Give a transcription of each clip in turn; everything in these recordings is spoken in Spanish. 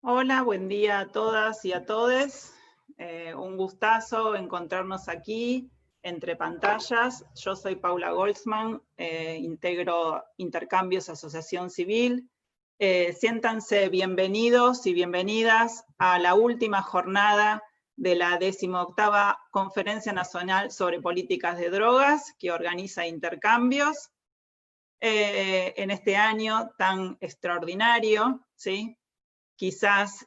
Hola, buen día a todas y a todes. Un gustazo encontrarnos aquí entre pantallas. Yo soy Paula Goldsman, integro Intercambios Asociación Civil. Siéntanse bienvenidos y bienvenidas a la última jornada de la 18ª Conferencia Nacional sobre Políticas de Drogas que organiza Intercambios en este año tan extraordinario, ¿sí? Quizás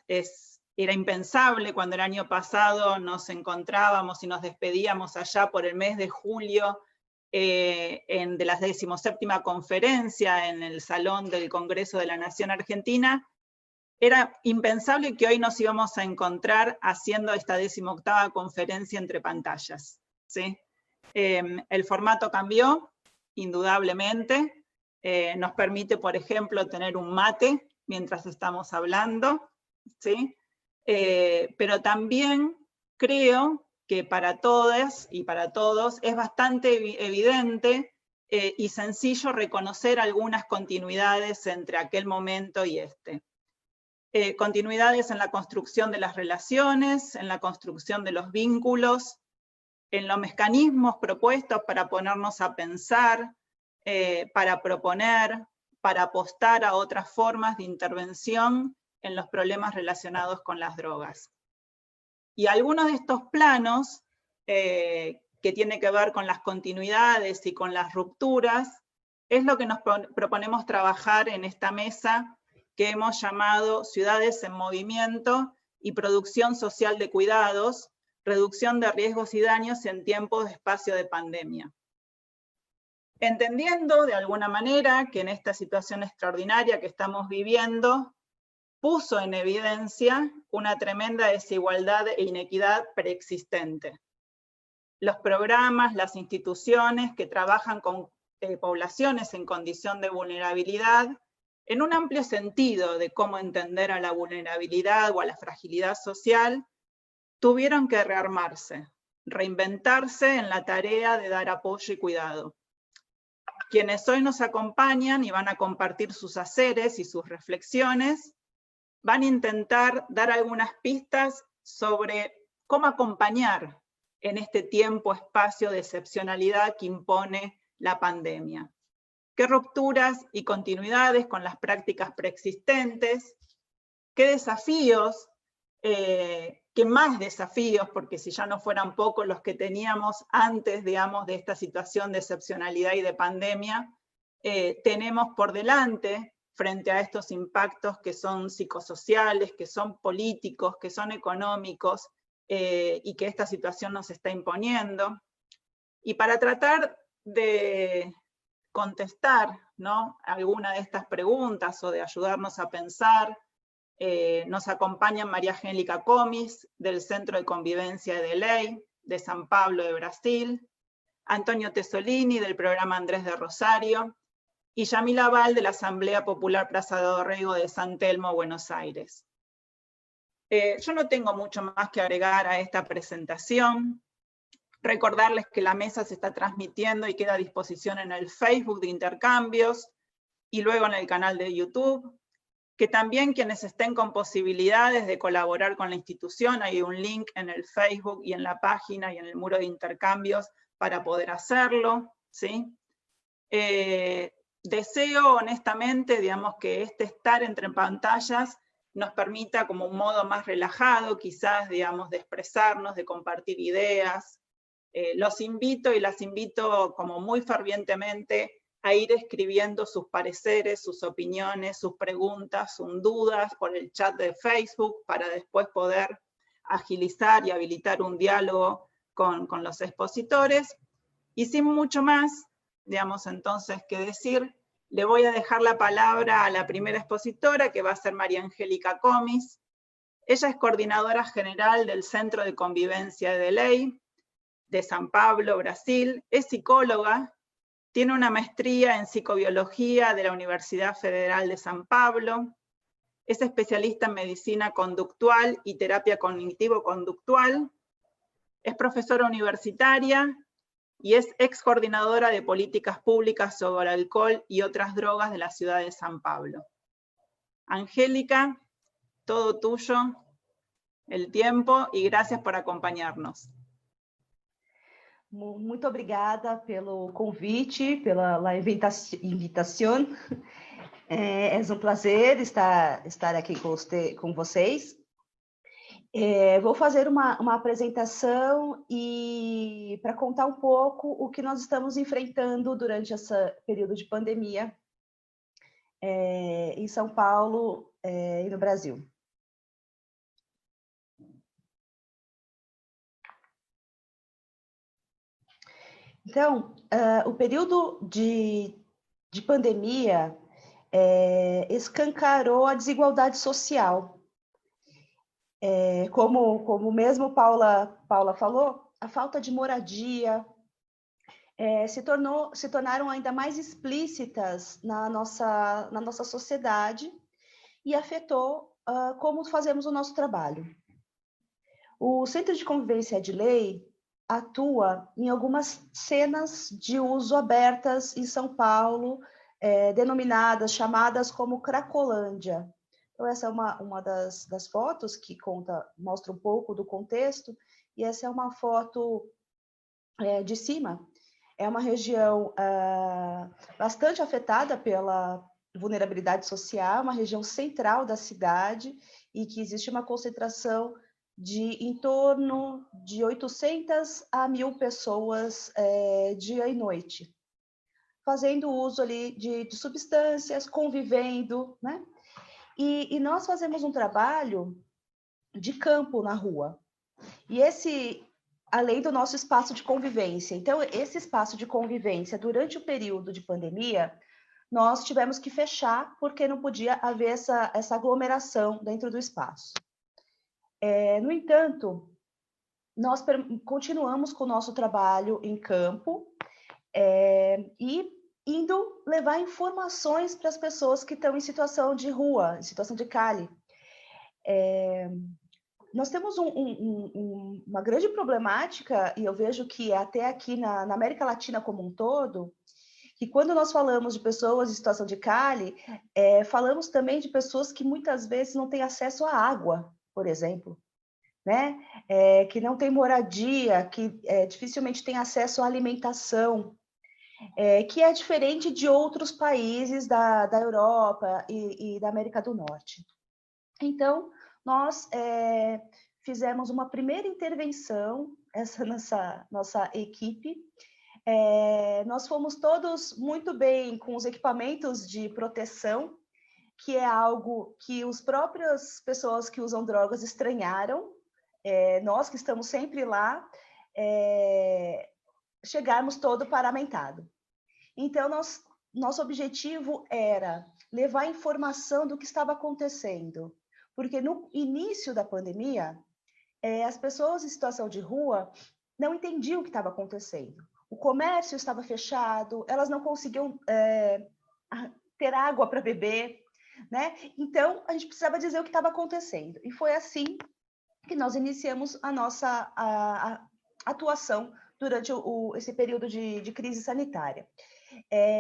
era impensable cuando el año pasado nos encontrábamos y nos despedíamos allá por el mes de julio de la 17ª conferencia en el Salón del Congreso de la Nación Argentina. Era impensable que hoy nos íbamos a encontrar haciendo esta 18ª conferencia entre pantallas, ¿sí? El formato cambió, indudablemente. Nos permite, por ejemplo, tener un mate mientras estamos hablando, ¿sí? Pero también creo que para todas y para todos es bastante evidente y sencillo reconocer algunas continuidades entre aquel momento y este. Continuidades en la construcción de las relaciones, en la construcción de los vínculos, en los mecanismos propuestos para ponernos a pensar, para proponer, para apostar a otras formas de intervención en los problemas relacionados con las drogas. Y algunos de estos planos, que tienen que ver con las continuidades y con las rupturas, es lo que nos proponemos trabajar en esta mesa que hemos llamado Ciudades en Movimiento y Producción Social de Cuidados, Reducción de Riesgos y Daños en Tiempos de Espacio de Pandemia. Entendiendo de alguna manera que en esta situación extraordinaria que estamos viviendo, puso en evidencia una tremenda desigualdad e inequidad preexistente. Los programas, las instituciones que trabajan con poblaciones en condición de vulnerabilidad, en un amplio sentido de cómo entender a la vulnerabilidad o a la fragilidad social, tuvieron que rearmarse, reinventarse en la tarea de dar apoyo y cuidado. Quienes hoy nos acompañan y van a compartir sus haceres y sus reflexiones, van a intentar dar algunas pistas sobre cómo acompañar en este tiempo-espacio de excepcionalidad que impone la pandemia. ¿Qué rupturas y continuidades con las prácticas preexistentes? ¿Qué desafíos? ¿Qué más desafíos? Porque si ya no fueran pocos los que teníamos antes, digamos, de esta situación de excepcionalidad y de pandemia, tenemos por delante frente a estos impactos que son psicosociales, que son políticos, que son económicos, y que esta situación nos está imponiendo. Y para tratar de contestar, ¿no?, alguna de estas preguntas o de ayudarnos a pensar, nos acompaña María Angélica Comis, del Centro de Convivencia y de Ley, de San Pablo de Brasil, Antonio Tesolini, del programa Andrés de Rosario, y Yamila Val, de la Asamblea Popular Plaza de Dorrego de San Telmo, Buenos Aires. Yo no tengo mucho más que agregar a esta presentación. Recordarles que la mesa se está transmitiendo y queda a disposición en el Facebook de Intercambios y luego en el canal de YouTube. Que también quienes estén con posibilidades de colaborar con la institución, hay un link en el Facebook y en la página y en el muro de Intercambios para poder hacerlo, ¿sí? Deseo honestamente, digamos, que este estar entre pantallas nos permita como un modo más relajado, quizás, digamos, de expresarnos, de compartir ideas. Los invito y las invito como muy fervientemente a ir escribiendo sus pareceres, sus opiniones, sus preguntas, sus dudas por el chat de Facebook para después poder agilizar y habilitar un diálogo con los expositores. Y sin mucho más, digamos, entonces, que decir, le voy a dejar la palabra a la primera expositora, que va a ser María Angélica Comis. Ella es coordinadora general del Centro de Convivencia y de Ley de San Pablo, Brasil, es psicóloga, tiene una maestría en psicobiología de la Universidad Federal de San Pablo, es especialista en medicina conductual y terapia cognitivo-conductual, es profesora universitaria y es ex coordinadora de políticas públicas sobre alcohol y otras drogas de la ciudad de San Pablo. Angélica, todo tuyo el tiempo y gracias por acompañarnos. Muito obrigada pelo convite, pela invitação. É um prazer estar aqui com vocês. Vou fazer uma apresentação e para contar um pouco o que nós estamos enfrentando durante esse período de pandemia em São Paulo e no Brasil. Então, o período de pandemia escancarou a desigualdade social. Como mesmo Paula falou, a falta de moradia se tornaram ainda mais explícitas na nossa sociedade e afetou como fazemos o nosso trabalho. O Centro de Convivência e de Lei atua em algumas cenas de uso abertas em São Paulo, chamadas como Cracolândia. Então, essa é uma das fotos que mostra um pouco do contexto, e essa é uma foto de cima. É uma região bastante afetada pela vulnerabilidade social, uma região central da cidade, e que existe uma concentração de em torno de 800 a 1.000 pessoas dia e noite, fazendo uso ali de substâncias, convivendo, né? E nós fazemos um trabalho de campo na rua. E além do nosso espaço de convivência. Então, esse espaço de convivência, durante o período de pandemia, nós tivemos que fechar, porque não podia haver essa aglomeração dentro do espaço. No entanto, nós continuamos com o nosso trabalho em campo e indo levar informações para as pessoas que estão em situação de rua, em situação de cale. Nós temos uma grande problemática, e eu vejo que até aqui na América Latina como um todo, que quando nós falamos de pessoas em situação de cale, falamos também de pessoas que muitas vezes não têm acesso à água, por exemplo, né? Que não têm moradia, que dificilmente têm acesso à alimentação, que é diferente de outros países da Europa e da América do Norte. Então, nós fizemos uma primeira intervenção, essa nossa equipe. Nós fomos todos muito bem com os equipamentos de proteção, que é algo que as próprias pessoas que usam drogas estranharam. Nós que estamos sempre lá, chegarmos todo paramentado. Então, nosso objetivo era levar informação do que estava acontecendo, porque no início da pandemia, as pessoas em situação de rua não entendiam o que estava acontecendo. O comércio estava fechado, elas não conseguiam ter água para beber, né? Então, a gente precisava dizer o que estava acontecendo. E foi assim que nós iniciamos a nossa atuação durante esse período de crise sanitária,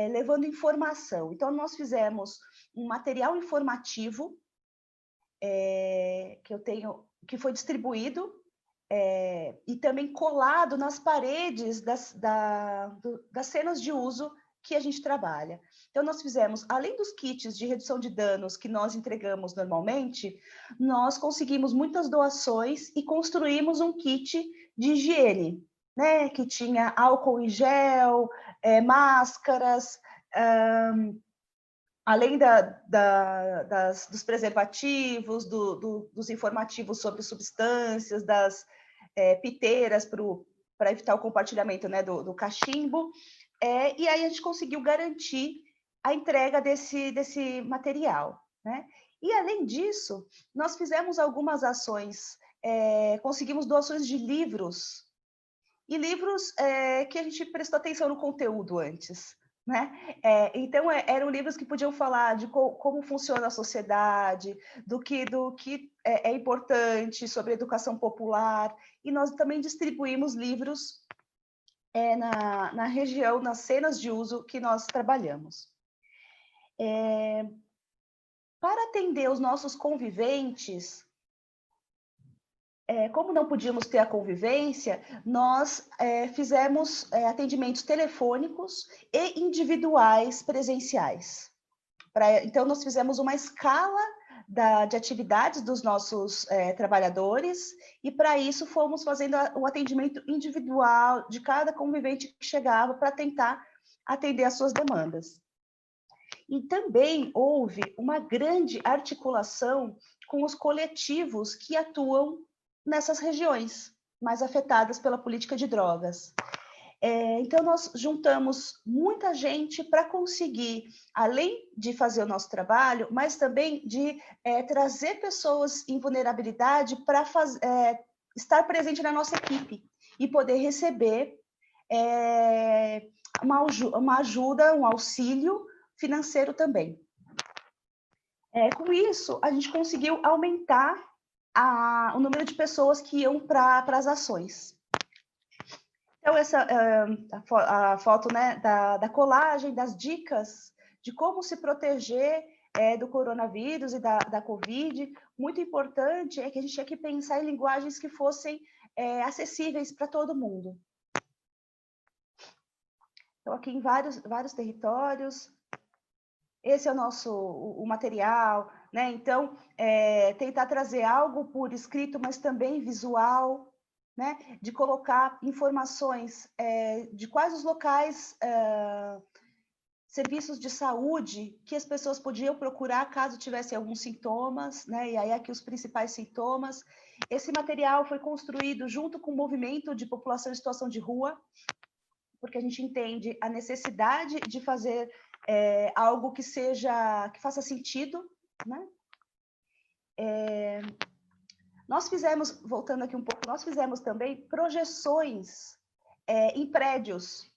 levando informação. Então, nós fizemos um material informativo que foi distribuído e também colado nas paredes das cenas de uso que a gente trabalha. Então, nós fizemos, além dos kits de redução de danos que nós entregamos normalmente, nós conseguimos muitas doações e construímos um kit de higiene, né? Que tinha álcool em gel, máscaras, além dos preservativos, dos informativos sobre substâncias, das piteiras para evitar o compartilhamento, né, do cachimbo. E aí a gente conseguiu garantir a entrega desse material, né? E, além disso, nós fizemos algumas ações, conseguimos doações de livros, e livros que a gente prestou atenção no conteúdo antes, né? Então, eram livros que podiam falar de como funciona a sociedade, do que é importante sobre a educação popular, e nós também distribuímos livros na região, nas cenas de uso que nós trabalhamos. Para atender os nossos conviventes, como não podíamos ter a convivência, nós fizemos atendimentos telefônicos e individuais presenciais. Então, nós fizemos uma escala de atividades dos nossos trabalhadores, e para isso fomos fazendo o atendimento individual de cada convivente que chegava para tentar atender às suas demandas. E também houve uma grande articulação com os coletivos que atuam nessas regiões mais afetadas pela política de drogas. Então, nós juntamos muita gente para conseguir, além de fazer o nosso trabalho, mas também de trazer pessoas em vulnerabilidade para estar presente na nossa equipe e poder receber uma ajuda, um auxílio financeiro também. Com isso, a gente conseguiu aumentar o número de pessoas que iam para as ações. Então, essa a foto, né, da colagem, das dicas de como se proteger do coronavírus e da Covid. Muito importante é que a gente tinha que pensar em linguagens que fossem acessíveis para todo mundo. Então, aqui em vários territórios, esse é o material, né? Então, tentar trazer algo por escrito, mas também visual, né? De colocar informações de quais os locais, serviços de saúde que as pessoas podiam procurar caso tivessem alguns sintomas, né? E aí aqui os principais sintomas. Esse material foi construído junto com o movimento de população em situação de rua, porque a gente entende a necessidade de fazer algo que faça sentido, né? Nós fizemos, voltando aqui um pouco, nós fizemos também projeções em prédios,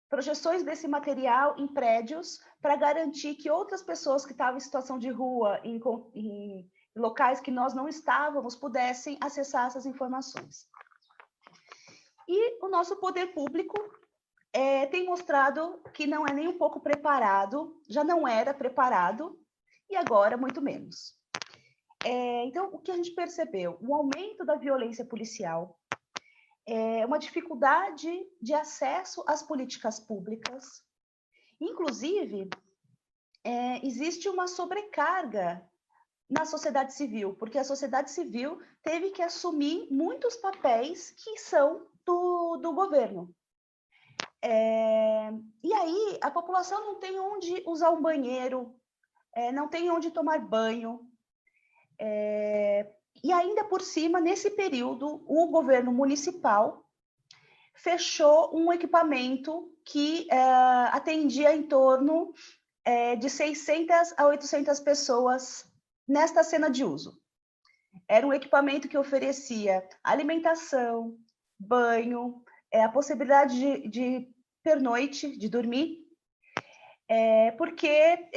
projeções desse material em prédios para garantir que outras pessoas que estavam em situação de rua, em locais que nós não estávamos, pudessem acessar essas informações. E o nosso poder público tem mostrado que não é nem um pouco preparado, já não era preparado, e agora muito menos. Então, o que a gente percebeu? Um aumento da violência policial, uma dificuldade de acesso às políticas públicas. Inclusive, existe uma sobrecarga na sociedade civil, porque a sociedade civil teve que assumir muitos papéis que são do governo. E aí, a população não tem onde usar um banheiro, não tem onde tomar banho. E ainda por cima, nesse período, o governo municipal fechou um equipamento que atendia em torno de 600 a 800 pessoas nesta cena de uso. Era um equipamento que oferecia alimentação, banho, a possibilidade de pernoite, de dormir, porque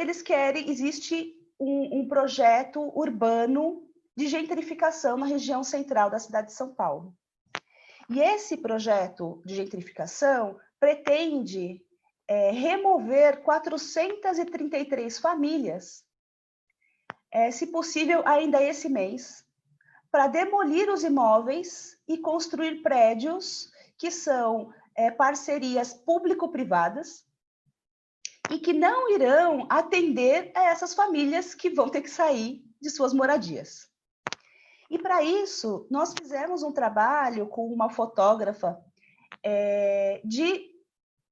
existe um projeto urbano de gentrificação na região central da cidade de São Paulo. E esse projeto de gentrificação pretende remover 433 famílias, se possível ainda esse mês, para demolir os imóveis e construir prédios que são parcerias público-privadas e que não irão atender a essas famílias que vão ter que sair de suas moradias. E para isso, nós fizemos um trabalho com uma fotógrafa de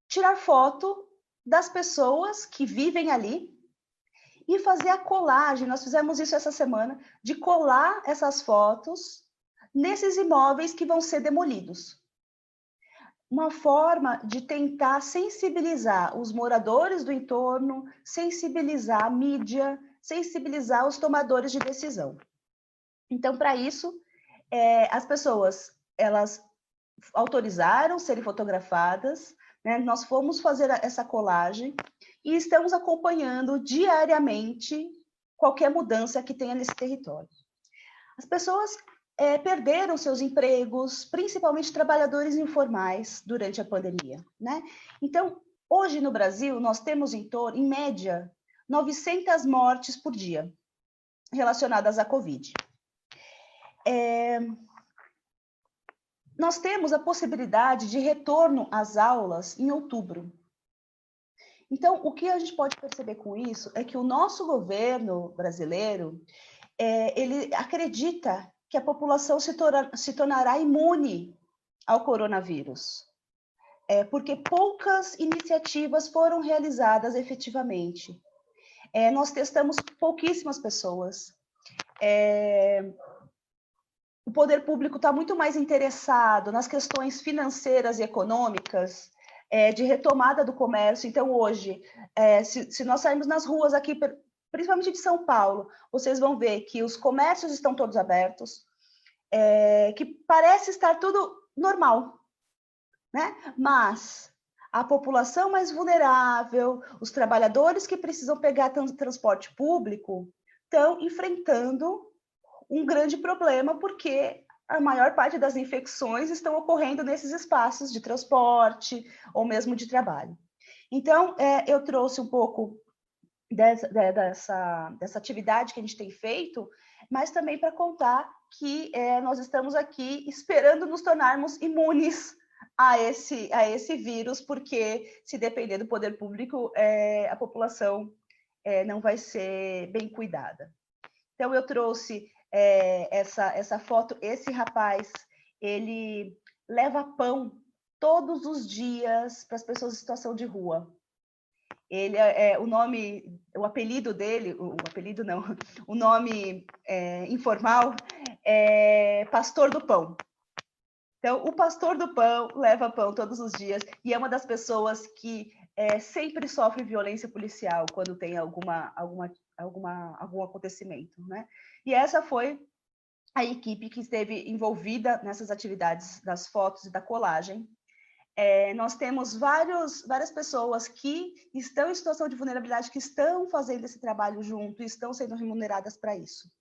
tirar foto das pessoas que vivem ali e fazer a colagem. Nós fizemos isso essa semana, de colar essas fotos nesses imóveis que vão ser demolidos. Uma forma de tentar sensibilizar os moradores do entorno, sensibilizar a mídia, sensibilizar os tomadores de decisão. Então, para isso, as pessoas, elas autorizaram serem fotografadas, né? Nós fomos fazer essa colagem e estamos acompanhando diariamente qualquer mudança que tenha nesse território. As pessoas perderam seus empregos, principalmente trabalhadores informais, durante a pandemia, né? Então, hoje no Brasil, nós temos em média, 900 mortes por dia relacionadas à Covid. Nós temos a possibilidade de retorno às aulas em outubro. Então, o que a gente pode perceber com isso é que o nosso governo brasileiro, ele acredita que a população se tornará imune ao coronavírus, porque poucas iniciativas foram realizadas efetivamente. Nós testamos pouquíssimas pessoas. O poder público está muito mais interessado nas questões financeiras e econômicas, de retomada do comércio. Então, hoje, se nós sairmos nas ruas aqui, principalmente de São Paulo, vocês vão ver que os comércios estão todos abertos, que parece estar tudo normal, né? Mas a população mais vulnerável, os trabalhadores que precisam pegar transporte público, estão enfrentando um grande problema, porque a maior parte das infecções estão ocorrendo nesses espaços de transporte ou mesmo de trabalho. Então, eu trouxe um pouco dessa atividade que a gente tem feito, mas também para contar que nós estamos aqui esperando nos tornarmos imunes a esse vírus, porque se depender do poder público, a população não vai ser bem cuidada. Então, eu trouxe essa foto. Esse rapaz, ele leva pão todos os dias para as pessoas em situação de rua. Ele o apelido dele, o nome informal é Pastor do Pão. Então, o Pastor do Pão leva pão todos os dias e é uma das pessoas que sempre sofre violência policial quando tem algum acontecimento, né? E essa foi a equipe que esteve envolvida nessas atividades das fotos e da colagem. Nós temos várias pessoas que estão em situação de vulnerabilidade, que estão fazendo esse trabalho junto e estão sendo remuneradas para isso.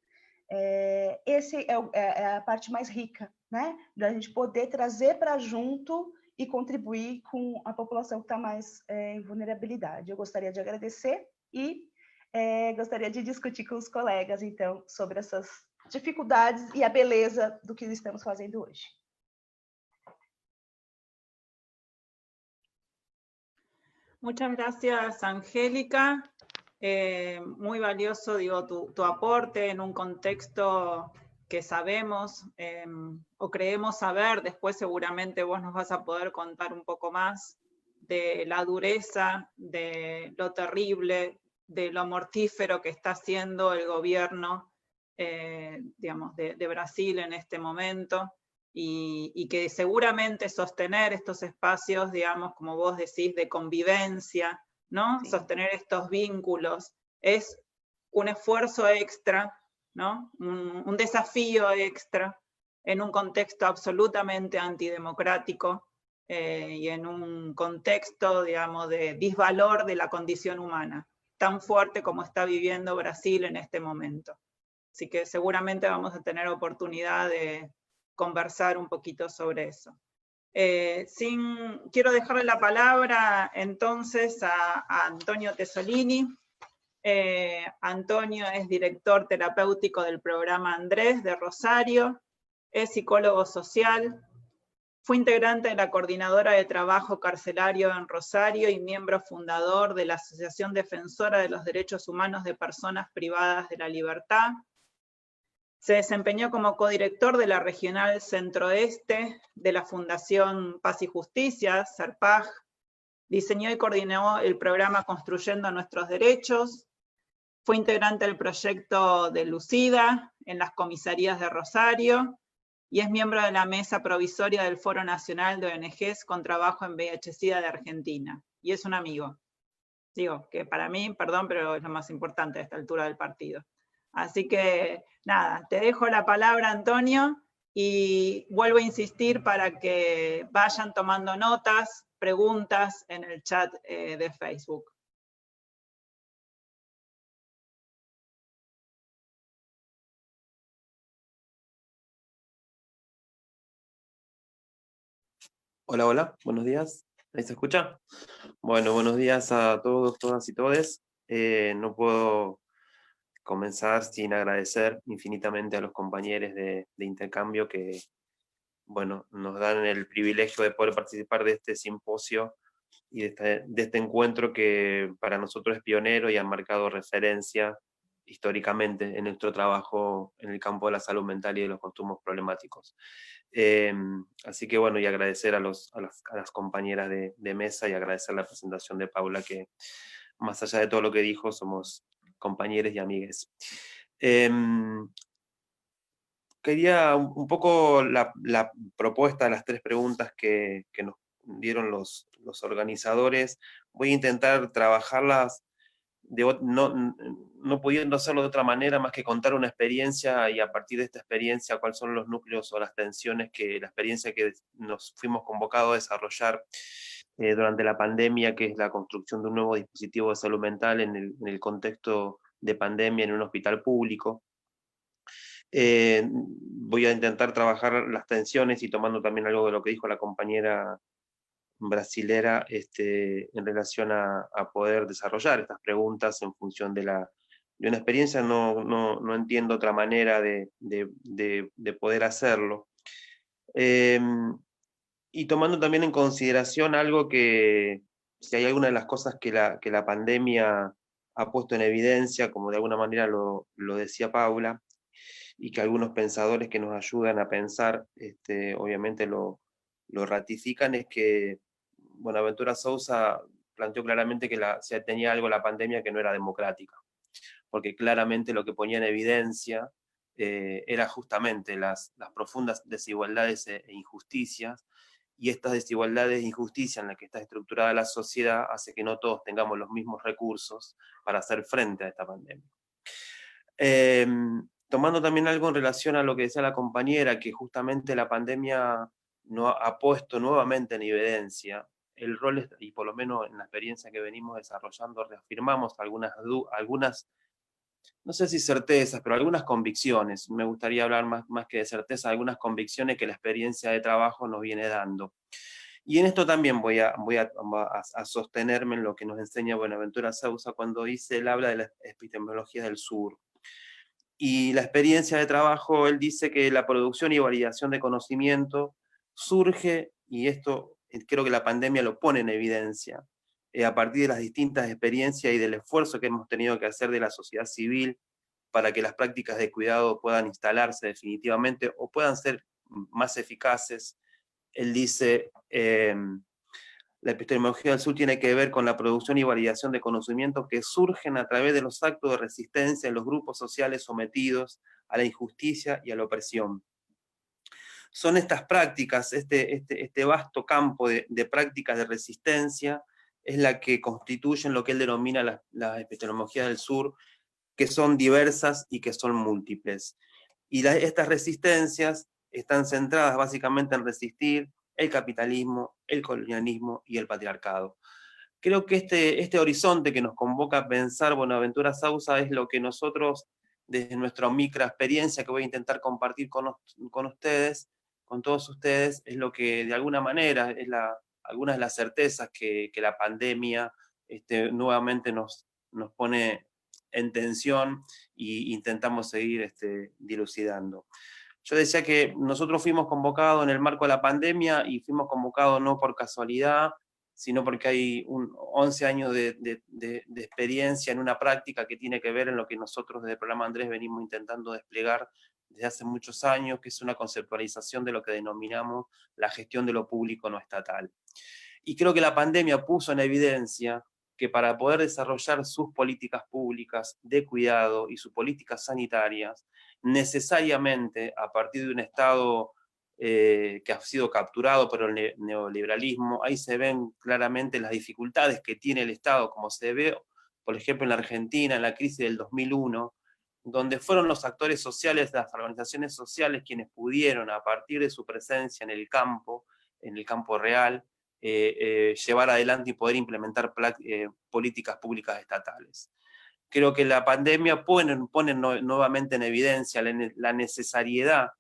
Esse é a parte mais rica, né? Da gente poder trazer para junto e contribuir com a população que está mais em vulnerabilidade. Eu gostaria de agradecer e gostaria de discutir com os colegas, então, sobre essas dificuldades e a beleza do que estamos fazendo hoje. Muchas gracias, Angélica. Muy valioso, digo, tu aporte en un contexto que sabemos o creemos saber. Después seguramente vos nos vas a poder contar un poco más de la dureza, de lo terrible, de lo mortífero que está haciendo el gobierno, digamos, de Brasil en este momento. Y que seguramente sostener estos espacios, digamos, como vos decís, de convivencia, ¿no? Sí. Sostener estos vínculos es un esfuerzo extra, ¿no? Un desafío extra en un contexto absolutamente antidemocrático y en un contexto, digamos, de disvalor de la condición humana, tan fuerte como está viviendo Brasil en este momento. Así que seguramente vamos a tener oportunidad de conversar un poquito sobre eso. Quiero dejarle la palabra entonces a Antonio Tesolini. Antonio es director terapéutico del programa Andrés de Rosario, es psicólogo social, fue integrante de la Coordinadora de Trabajo Carcelario en Rosario y miembro fundador de la Asociación Defensora de los Derechos Humanos de Personas Privadas de la Libertad. Se desempeñó como codirector de la Regional Centro-Este de la Fundación Paz y Justicia, CERPAJ. Diseñó y coordinó el programa Construyendo Nuestros Derechos. Fue integrante del proyecto de Lucida en las comisarías de Rosario y es miembro de la mesa provisoria del Foro Nacional de ONGs con trabajo en VIH-Sida de Argentina. Y es un amigo. Digo, que para mí, perdón, pero es lo más importante a esta altura del partido. Así que, nada, te dejo la palabra, Antonio, y vuelvo a insistir para que vayan tomando notas, preguntas en el chat de Facebook. Hola, hola, buenos días. ¿Ahí se escucha? Bueno, buenos días a todos, todas y todes. No puedo comenzar sin agradecer infinitamente a los compañeros de intercambio que, bueno, nos dan el privilegio de poder participar de este simposio y de este encuentro que para nosotros es pionero y ha marcado referencia históricamente en nuestro trabajo en el campo de la salud mental y de los consumos problemáticos. Así que bueno, y agradecer a las compañeras de mesa y agradecer la presentación de Paula, que más allá de todo lo que dijo, somos compañeros y amigues. Quería un poco la propuesta de las 3 preguntas que nos dieron los organizadores. Voy a intentar trabajarlas no pudiendo hacerlo de otra manera más que contar una experiencia y a partir de esta experiencia cuáles son los núcleos o las tensiones la experiencia que nos fuimos convocados a desarrollar durante la pandemia, que es la construcción de un nuevo dispositivo de salud mental en el contexto de pandemia en un hospital público. Voy a intentar trabajar las tensiones y tomando también algo de lo que dijo la compañera brasilera en relación a poder desarrollar estas preguntas en función de una experiencia. No entiendo otra manera de poder hacerlo. Y tomando también en consideración algo que, si hay alguna de las cosas que la pandemia ha puesto en evidencia, como de alguna manera lo decía Paula, y que algunos pensadores que nos ayudan a pensar, obviamente lo ratifican, es que Buenaventura Sousa planteó claramente que si tenía algo la pandemia que no era democrática, porque claramente lo que ponía en evidencia era justamente las profundas desigualdades e injusticias, y estas desigualdades e injusticias en las que está estructurada la sociedad hace que no todos tengamos los mismos recursos para hacer frente a esta pandemia. Tomando también algo en relación a lo que decía la compañera, que justamente la pandemia ha puesto nuevamente en evidencia el rol, y por lo menos en la experiencia que venimos desarrollando, reafirmamos algunas, no sé si certezas, pero algunas convicciones. Me gustaría hablar más que de certeza, algunas convicciones que la experiencia de trabajo nos viene dando. Y en esto también voy a sostenerme en lo que nos enseña Buenaventura Sousa cuando él habla de la epistemología del sur. Y la experiencia de trabajo, él dice que la producción y validación de conocimiento surge, y esto creo que la pandemia lo pone en evidencia, a partir de las distintas experiencias y del esfuerzo que hemos tenido que hacer de la sociedad civil para que las prácticas de cuidado puedan instalarse definitivamente o puedan ser más eficaces. Él dice, la epistemología del sur tiene que ver con la producción y validación de conocimientos que surgen a través de los actos de resistencia en los grupos sociales sometidos a la injusticia y a la opresión. Son estas prácticas, este vasto campo de prácticas de resistencia, es la que constituyen lo que él denomina la epistemología del sur, que son diversas y que son múltiples. Y estas resistencias están centradas básicamente en resistir el capitalismo, el colonialismo y el patriarcado. Creo que este horizonte que nos convoca a pensar Buenaventura Sousa es lo que nosotros, desde nuestra micro experiencia que voy a intentar compartir con ustedes, con todos ustedes, es lo que de alguna manera es algunas de las certezas que la pandemia nuevamente nos pone en tensión e intentamos seguir dilucidando. Yo decía que nosotros fuimos convocados en el marco de la pandemia y fuimos convocados no por casualidad, sino porque hay 11 años de experiencia en una práctica que tiene que ver en lo que nosotros desde el programa Andrés venimos intentando desplegar desde hace muchos años, que es una conceptualización de lo que denominamos la gestión de lo público no estatal. Y creo que la pandemia puso en evidencia que para poder desarrollar sus políticas públicas de cuidado y sus políticas sanitarias, necesariamente a partir de un Estado que ha sido capturado por el neoliberalismo, ahí se ven claramente las dificultades que tiene el Estado, como se ve, por ejemplo, en la Argentina, en la crisis del 2001, donde fueron los actores sociales, las organizaciones sociales, quienes pudieron, a partir de su presencia en el campo real, llevar adelante y poder implementar políticas públicas estatales. Creo que la pandemia pone nuevamente en evidencia la necesariedad,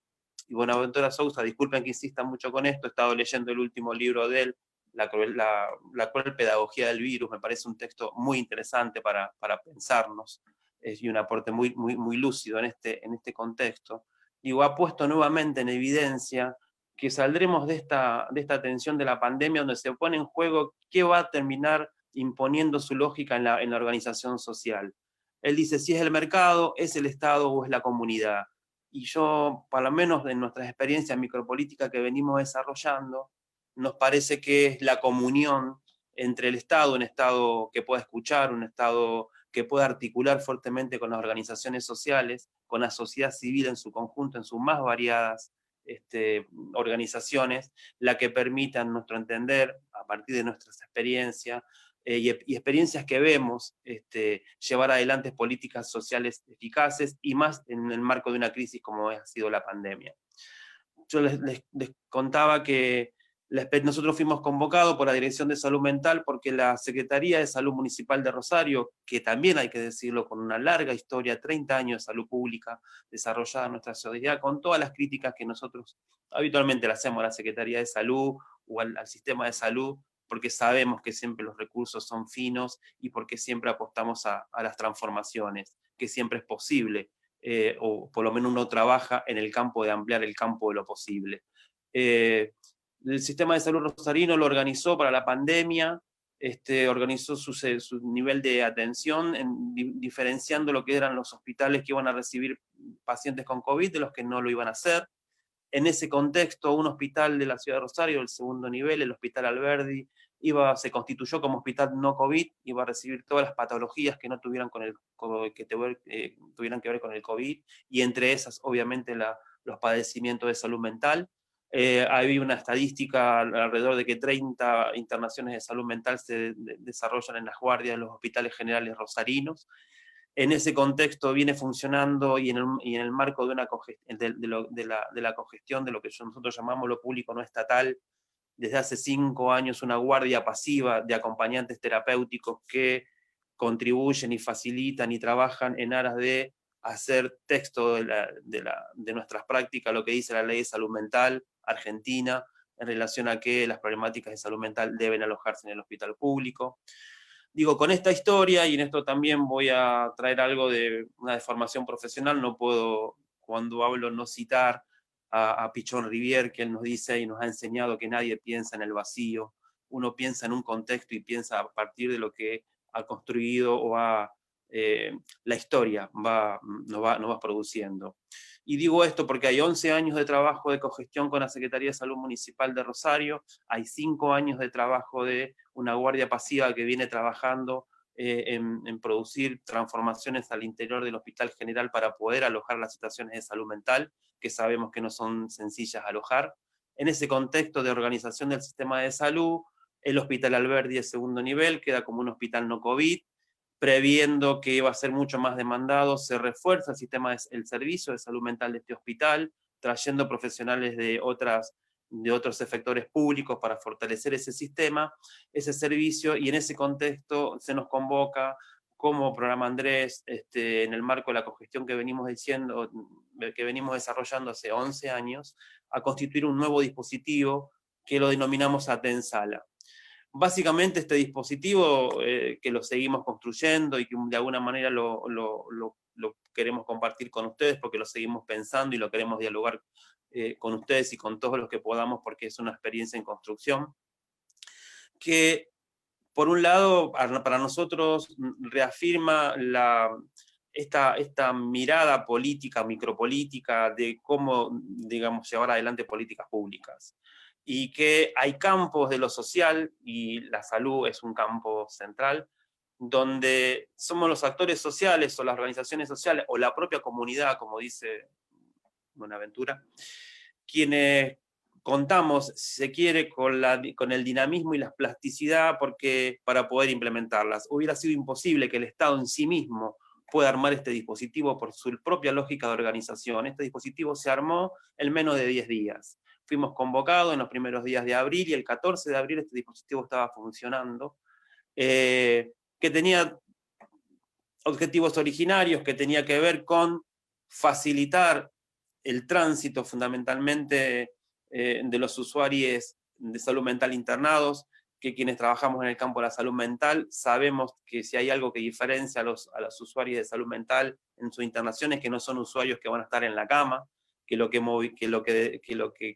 y Buenaventura Sousa, disculpen que insista mucho con esto, he estado leyendo el último libro de él, la cruel pedagogía del virus, me parece un texto muy interesante para pensarnos, y un aporte muy, muy, muy lúcido en este contexto. Digo, ha puesto nuevamente en evidencia que saldremos de esta tensión de la pandemia, donde se pone en juego qué va a terminar imponiendo su lógica en la organización social. Él dice, si es el mercado, es el Estado o es la comunidad. Y yo, por lo menos en nuestras experiencias micropolíticas que venimos desarrollando, nos parece que es la comunión entre el Estado, un Estado que pueda escuchar, un Estado que pueda articular fuertemente con las organizaciones sociales, con la sociedad civil en su conjunto, en sus más variadas organizaciones, la que permita, en nuestro entender, a partir de nuestras experiencias, y experiencias que vemos, llevar adelante políticas sociales eficaces, y más en el marco de una crisis como ha sido la pandemia. Yo les contaba que nosotros fuimos convocados por la Dirección de Salud Mental porque la Secretaría de Salud Municipal de Rosario, que también hay que decirlo, con una larga historia, 30 años de salud pública desarrollada en nuestra sociedad, con todas las críticas que nosotros habitualmente le hacemos a la Secretaría de Salud o al sistema de salud, porque sabemos que siempre los recursos son finos y porque siempre apostamos a las transformaciones, que siempre es posible. O por lo menos uno trabaja en el campo de ampliar el campo de lo posible. El sistema de salud rosarino lo organizó para la pandemia, organizó su nivel de atención, diferenciando lo que eran los hospitales que iban a recibir pacientes con COVID de los que no lo iban a hacer. En ese contexto, un hospital de la ciudad de Rosario, el segundo nivel, el Hospital Alberdi, se constituyó como hospital no COVID, iba a recibir todas las patologías que no tuvieran, tuvieran que ver con el COVID, y entre esas, obviamente, los padecimientos de salud mental. Había una estadística alrededor de que 30 internaciones de salud mental se desarrollan en las guardias de los hospitales generales rosarinos. En ese contexto viene funcionando, y en el marco de la cogestión de lo que nosotros llamamos lo público no estatal, desde hace 5 años una guardia pasiva de acompañantes terapéuticos que contribuyen y facilitan y trabajan en aras de hacer texto de nuestras prácticas, lo que dice la Ley de Salud Mental argentina, en relación a que las problemáticas de salud mental deben alojarse en el hospital público. Digo, con esta historia, y en esto también voy a traer algo de una deformación profesional, no puedo, cuando hablo, no citar a Pichon Rivière, que él nos dice y nos ha enseñado que nadie piensa en el vacío, uno piensa en un contexto y piensa a partir de lo que ha construido o la historia nos va produciendo. Y digo esto porque hay 11 años de trabajo de cogestión con la Secretaría de Salud Municipal de Rosario, hay 5 años de trabajo de una guardia pasiva que viene trabajando en producir transformaciones al interior del Hospital General para poder alojar las situaciones de salud mental, que sabemos que no son sencillas de alojar. En ese contexto de organización del sistema de salud, el Hospital Alberdi de segundo nivel queda como un hospital no COVID, previendo que iba a ser mucho más demandado, se refuerza el servicio de salud mental de este hospital, trayendo profesionales de otros efectores públicos para fortalecer ese sistema, ese servicio, y en ese contexto se nos convoca como Programa Andrés, en el marco de la cogestión que venimos desarrollando hace 11 años, a constituir un nuevo dispositivo que lo denominamos Atensala. Básicamente este dispositivo, que lo seguimos construyendo y que de alguna manera lo queremos compartir con ustedes porque lo seguimos pensando y lo queremos dialogar con ustedes y con todos los que podamos, porque es una experiencia en construcción, que por un lado para nosotros reafirma esta mirada política, micropolítica, de cómo, digamos, llevar adelante políticas públicas. Y que hay campos de lo social, y la salud es un campo central, donde somos los actores sociales o las organizaciones sociales o la propia comunidad, como dice Buenaventura, quienes contamos, si se quiere, con el dinamismo y la plasticidad para poder implementarlas. Hubiera sido imposible que el Estado en sí mismo pueda armar este dispositivo por su propia lógica de organización. Este dispositivo se armó en menos de 10 días. Fuimos convocados en los primeros días de abril, y el 14 de abril este dispositivo estaba funcionando, que tenía objetivos originarios, que tenía que ver con facilitar el tránsito fundamentalmente de los usuarios de salud mental internados, que quienes trabajamos en el campo de la salud mental sabemos que si hay algo que diferencia a los usuarios de salud mental en su internación es que no son usuarios que van a estar en la cama, que lo que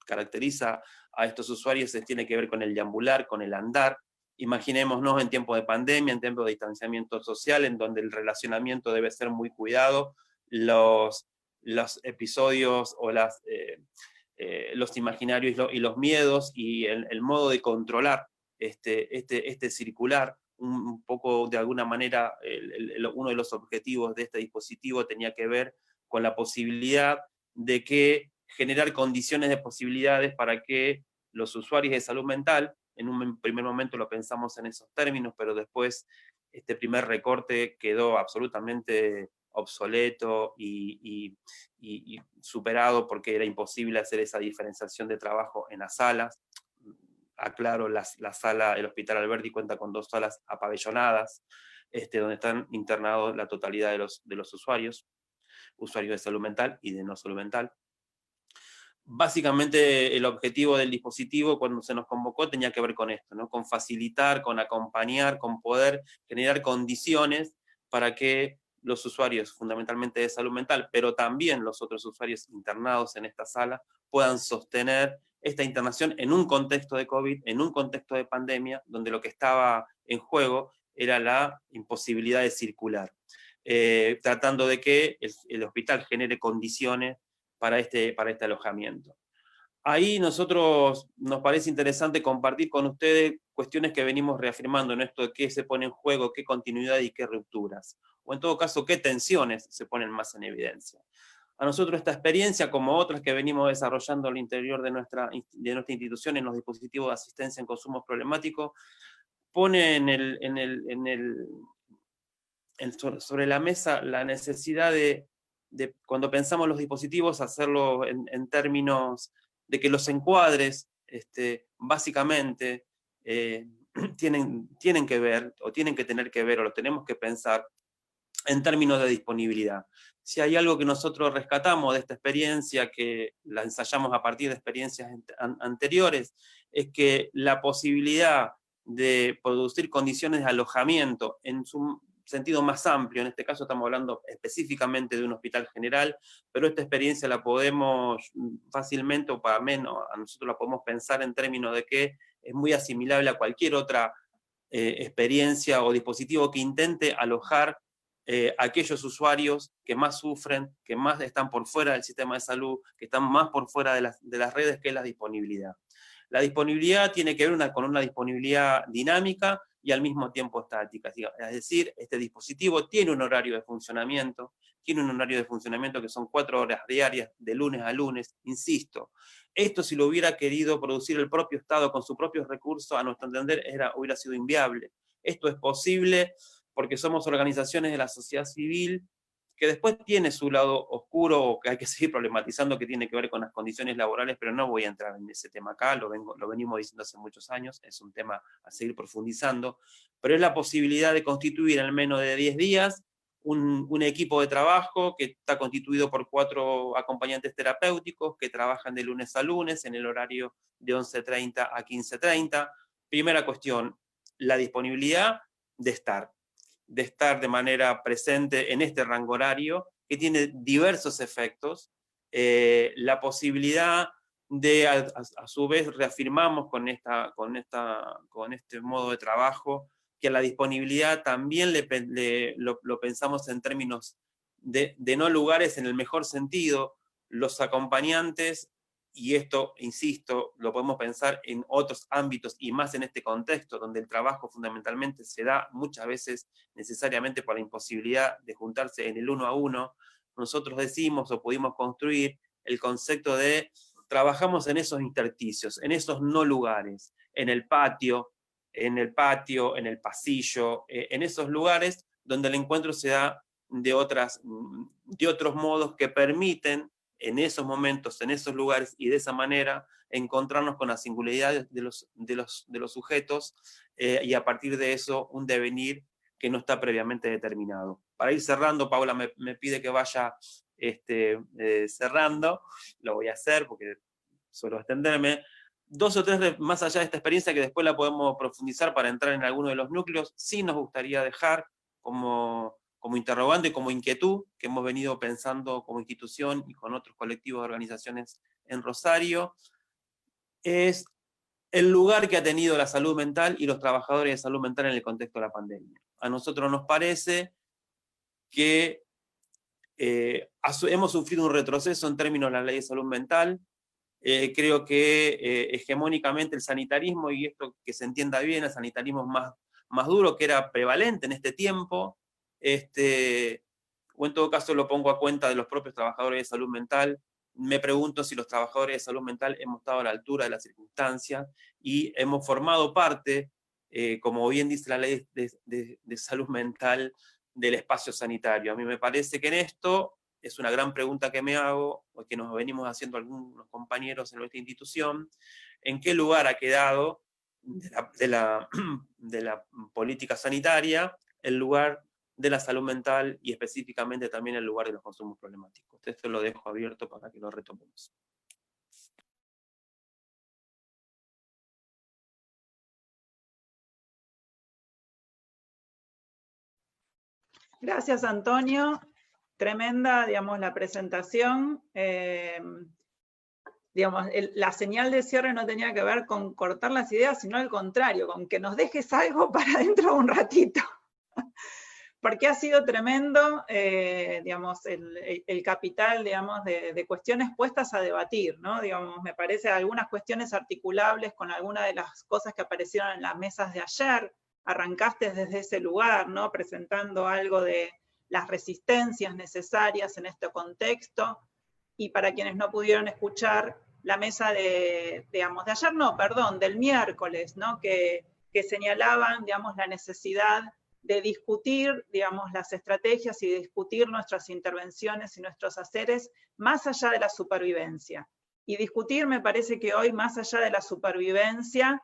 caracteriza a estos usuarios tiene que ver con el deambular, con el andar. Imaginémonos en tiempos de pandemia, en tiempos de distanciamiento social, en donde el relacionamiento debe ser muy cuidado, los episodios o los imaginarios y los miedos y el modo de controlar este circular, un poco de alguna manera uno de los objetivos de este dispositivo tenía que ver con la posibilidad de que generar condiciones de posibilidades para que los usuarios de salud mental, en un primer momento lo pensamos en esos términos, pero después este primer recorte quedó absolutamente obsoleto y superado porque era imposible hacer esa diferenciación de trabajo en las salas. Aclaro, el Hospital Alberdi cuenta con 2 salas apabellonadas, donde están internados la totalidad de los usuarios de salud mental y de no salud mental. Básicamente el objetivo del dispositivo cuando se nos convocó tenía que ver con esto, ¿no? Con facilitar, con acompañar, con poder generar condiciones para que los usuarios fundamentalmente de salud mental, pero también los otros usuarios internados en esta sala, puedan sostener esta internación en un contexto de COVID, en un contexto de pandemia, donde lo que estaba en juego era la imposibilidad de circular, tratando de que el hospital genere condiciones para este alojamiento. Ahí nos parece interesante compartir con ustedes cuestiones que venimos reafirmando en esto de qué se pone en juego, qué continuidad y qué rupturas, o en todo caso, qué tensiones se ponen más en evidencia. A nosotros esta experiencia, como otras que venimos desarrollando al interior de nuestra institución en los dispositivos de asistencia en consumos problemáticos, pone sobre la mesa la necesidad de cuando pensamos los dispositivos, hacerlo en términos de que los encuadres, básicamente, tienen que ver, o tienen que tener que ver, o lo tenemos que pensar en términos de disponibilidad. Si hay algo que nosotros rescatamos de esta experiencia, que la ensayamos a partir de experiencias anteriores, es que la posibilidad de producir condiciones de alojamiento en su sentido más amplio, en este caso estamos hablando específicamente de un hospital general, pero esta experiencia la podemos fácilmente, o para menos, a nosotros la podemos pensar en términos de que es muy asimilable a cualquier otra experiencia o dispositivo que intente alojar aquellos usuarios que más sufren, que más están por fuera del sistema de salud, que están más por fuera de las redes, que es la disponibilidad. La disponibilidad tiene que ver con una disponibilidad dinámica y al mismo tiempo estática. Es decir, este dispositivo tiene un horario de funcionamiento, que son 4 horas diarias, de lunes a lunes, insisto. Esto, si lo hubiera querido producir el propio Estado con sus propios recursos, a nuestro entender hubiera sido inviable. Esto es posible porque somos organizaciones de la sociedad civil, que después tiene su lado oscuro, que hay que seguir problematizando, que tiene que ver con las condiciones laborales, pero no voy a entrar en ese tema acá, lo venimos diciendo hace muchos años, es un tema a seguir profundizando, pero es la posibilidad de constituir en menos de 10 días un equipo de trabajo que está constituido por 4 acompañantes terapéuticos que trabajan de lunes a lunes en el horario de 11:30 a 15:30. Primera cuestión, la disponibilidad de estar de manera presente en este rango horario, que tiene diversos efectos, la posibilidad de, a su vez, reafirmamos con este modo de trabajo, que la disponibilidad también lo pensamos en términos de no lugares en el mejor sentido, los acompañantes, y esto, insisto, lo podemos pensar en otros ámbitos y más en este contexto, donde el trabajo fundamentalmente se da muchas veces necesariamente por la imposibilidad de juntarse en el 1 a 1. Nosotros decimos o pudimos construir el concepto de trabajamos en esos intersticios, en esos no lugares, en el patio, en el pasillo, en esos lugares donde el encuentro se da de otros modos que permiten en esos momentos, en esos lugares y de esa manera encontrarnos con las singularidades de los sujetos y a partir de eso un devenir que no está previamente determinado. Para ir cerrando, Paula me pide que vaya cerrando, lo voy a hacer porque suelo extenderme. 2 o 3 más allá de esta experiencia, que después la podemos profundizar para entrar en alguno de los núcleos, sí nos gustaría dejar como interrogante y como inquietud que hemos venido pensando como institución y con otros colectivos de organizaciones en Rosario, es el lugar que ha tenido la salud mental y los trabajadores de salud mental en el contexto de la pandemia. A nosotros nos parece que hemos sufrido un retroceso en términos de la ley de salud mental. Creo que hegemónicamente el sanitarismo, y esto que se entienda bien, el sanitarismo más duro, que era prevalente en este tiempo, o en todo caso lo pongo a cuenta de los propios trabajadores de salud mental. Me pregunto si los trabajadores de salud mental hemos estado a la altura de las circunstancias y hemos formado parte, como bien dice la ley de salud mental, del espacio sanitario. A mí me parece que en esto es una gran pregunta que me hago, o que nos venimos haciendo algunos compañeros en nuestra institución, ¿en qué lugar ha quedado de la política sanitaria el lugar de la salud mental y específicamente también el lugar de los consumos problemáticos? Esto lo dejo abierto para que lo retomemos. Gracias, Antonio. Tremenda, digamos, la presentación. Digamos, la señal de cierre no tenía que ver con cortar las ideas, sino al contrario, con que nos dejes algo para dentro de un ratito. Porque ha sido tremendo, digamos, el capital, digamos, de cuestiones puestas a debatir, ¿no? Digamos, me parece algunas cuestiones articulables con algunas de las cosas que aparecieron en las mesas de ayer. Arrancaste desde ese lugar, ¿no? Presentando algo de las resistencias necesarias en este contexto. Y para quienes no pudieron escuchar la mesa digamos, de ayer, no, perdón, del miércoles, ¿no? Que señalaban, digamos, la necesidad de discutir, digamos, las estrategias y de discutir nuestras intervenciones y nuestros haceres más allá de la supervivencia. Y discutir, me parece que hoy, más allá de la supervivencia,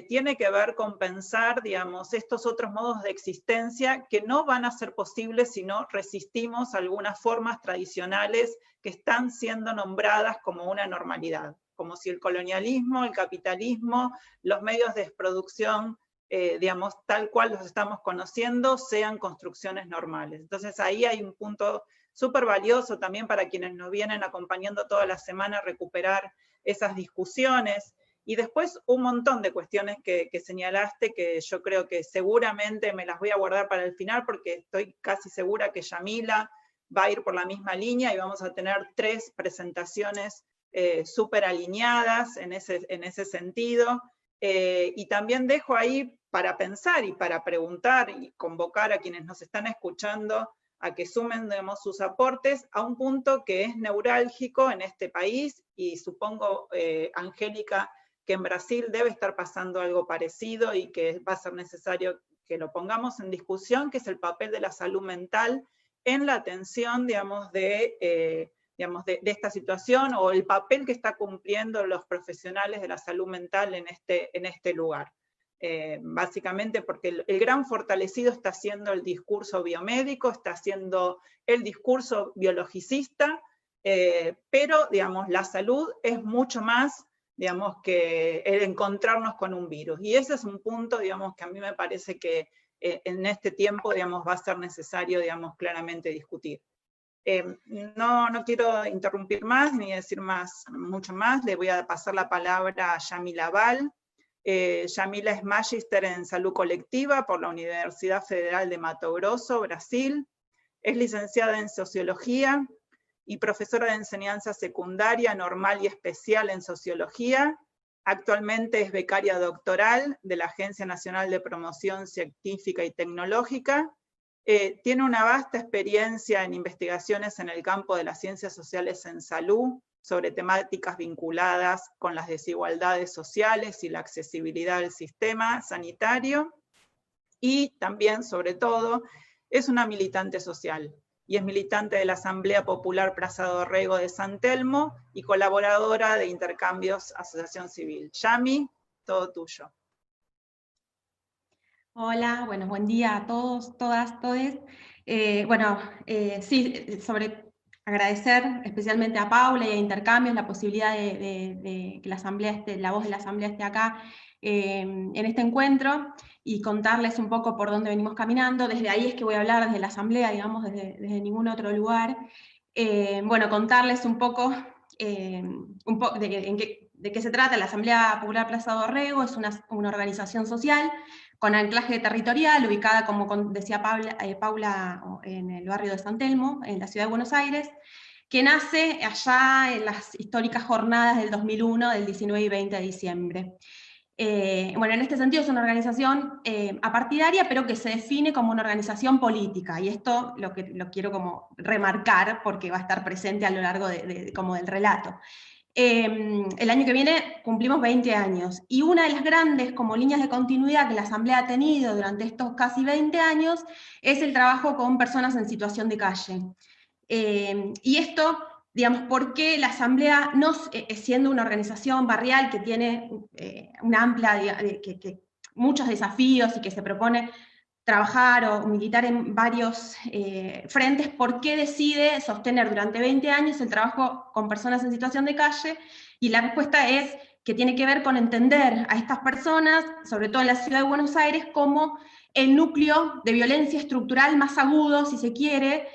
tiene que ver con pensar, digamos, estos otros modos de existencia que no van a ser posibles si no resistimos algunas formas tradicionales que están siendo nombradas como una normalidad, como si el colonialismo, el capitalismo, los medios de producción, digamos, tal cual los estamos conociendo, sean construcciones normales. Entonces ahí hay un punto súper valioso también para quienes nos vienen acompañando toda la semana, recuperar esas discusiones. Y después un montón de cuestiones que señalaste, que yo creo que seguramente me las voy a guardar para el final, porque estoy casi segura que Yamila va a ir por la misma línea y vamos a tener 3 presentaciones súper alineadas en ese sentido. Y también dejo ahí para pensar y para preguntar y convocar a quienes nos están escuchando a que sumen, digamos, sus aportes a un punto que es neurálgico en este país, y supongo, Angélica, que en Brasil debe estar pasando algo parecido y que va a ser necesario que lo pongamos en discusión, que es el papel de la salud mental en la atención, digamos, de esta situación, o el papel que está cumpliendo los profesionales de la salud mental en este lugar. Básicamente porque el gran fortalecido está siendo el discurso biomédico, está siendo el discurso biologicista, pero, digamos, la salud es mucho más, digamos, que el encontrarnos con un virus. Y ese es un punto, digamos, que a mí me parece que en este tiempo, digamos, va a ser necesario, digamos, claramente discutir. No quiero interrumpir más, ni decir mucho más. Le voy a pasar la palabra a Yamila Val. Yamila es magíster en salud colectiva por la Universidad Federal de Mato Grosso, Brasil. Es licenciada en sociología y profesora de enseñanza secundaria, normal y especial en sociología. Actualmente es becaria doctoral de la Agencia Nacional de Promoción Científica y Tecnológica. Tiene una vasta experiencia en investigaciones en el campo de las ciencias sociales en salud, sobre temáticas vinculadas con las desigualdades sociales y la accesibilidad al sistema sanitario. Y también, sobre todo, es una militante social, y es militante de la Asamblea Popular Plaza Dorrego de San Telmo y colaboradora de Intercambios Asociación Civil. Yami, todo tuyo. Hola, buen día a todos, todas, todes. Sí, sobre agradecer especialmente a Paula y a Intercambios la posibilidad de que la asamblea la voz de la asamblea esté acá en este encuentro, y contarles un poco por dónde venimos caminando. Desde ahí es que voy a hablar desde la asamblea, digamos, desde ningún otro lugar. Bueno, contarles un poco de qué se trata. La Asamblea Popular Plaza Dorrego es una organización social con anclaje territorial, ubicada, como decía Paula, en el barrio de San Telmo, en la ciudad de Buenos Aires, que nace allá en las históricas jornadas del 2001, del 19 y 20 de diciembre. Bueno, en este sentido es una organización apartidaria, pero que se define como una organización política, y esto lo quiero como remarcar, porque va a estar presente a lo largo como del relato. El año que viene cumplimos 20 años, y una de las grandes como líneas de continuidad que la Asamblea ha tenido durante estos casi 20 años es el trabajo con personas en situación de calle. Y esto, digamos, porque la Asamblea, no siendo una organización barrial que tiene una amplia, muchos desafíos y que se propone trabajar o militar en varios frentes, ¿por qué decide sostener durante 20 años el trabajo con personas en situación de calle? Y la respuesta es que tiene que ver con entender a estas personas, sobre todo en la ciudad de Buenos Aires, como el núcleo de violencia estructural más agudo, si se quiere,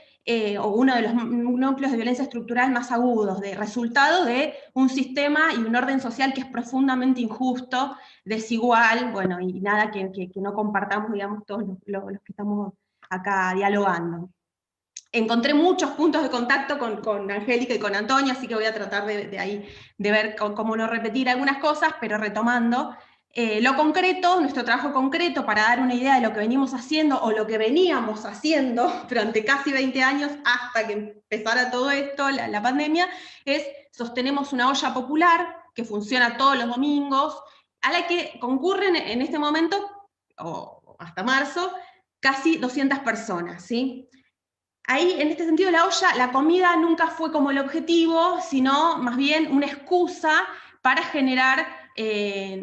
o uno de los núcleos de violencia estructural más agudos, de resultado de un sistema y un orden social que es profundamente injusto, desigual, bueno, y nada que no compartamos, digamos, todos los que estamos acá dialogando. Encontré muchos puntos de contacto con Angélica y con Antonio, así que voy a tratar de ver cómo no repetir algunas cosas, pero retomando. Lo concreto, nuestro trabajo concreto, para dar una idea de lo que venimos haciendo, o lo que veníamos haciendo durante casi 20 años, hasta que empezara todo esto, la pandemia, es sostenemos una olla popular que funciona todos los domingos, a la que concurren en este momento, o hasta marzo, casi 200 personas, ¿sí? Ahí, en este sentido, la olla, la comida nunca fue como el objetivo, sino más bien una excusa para generar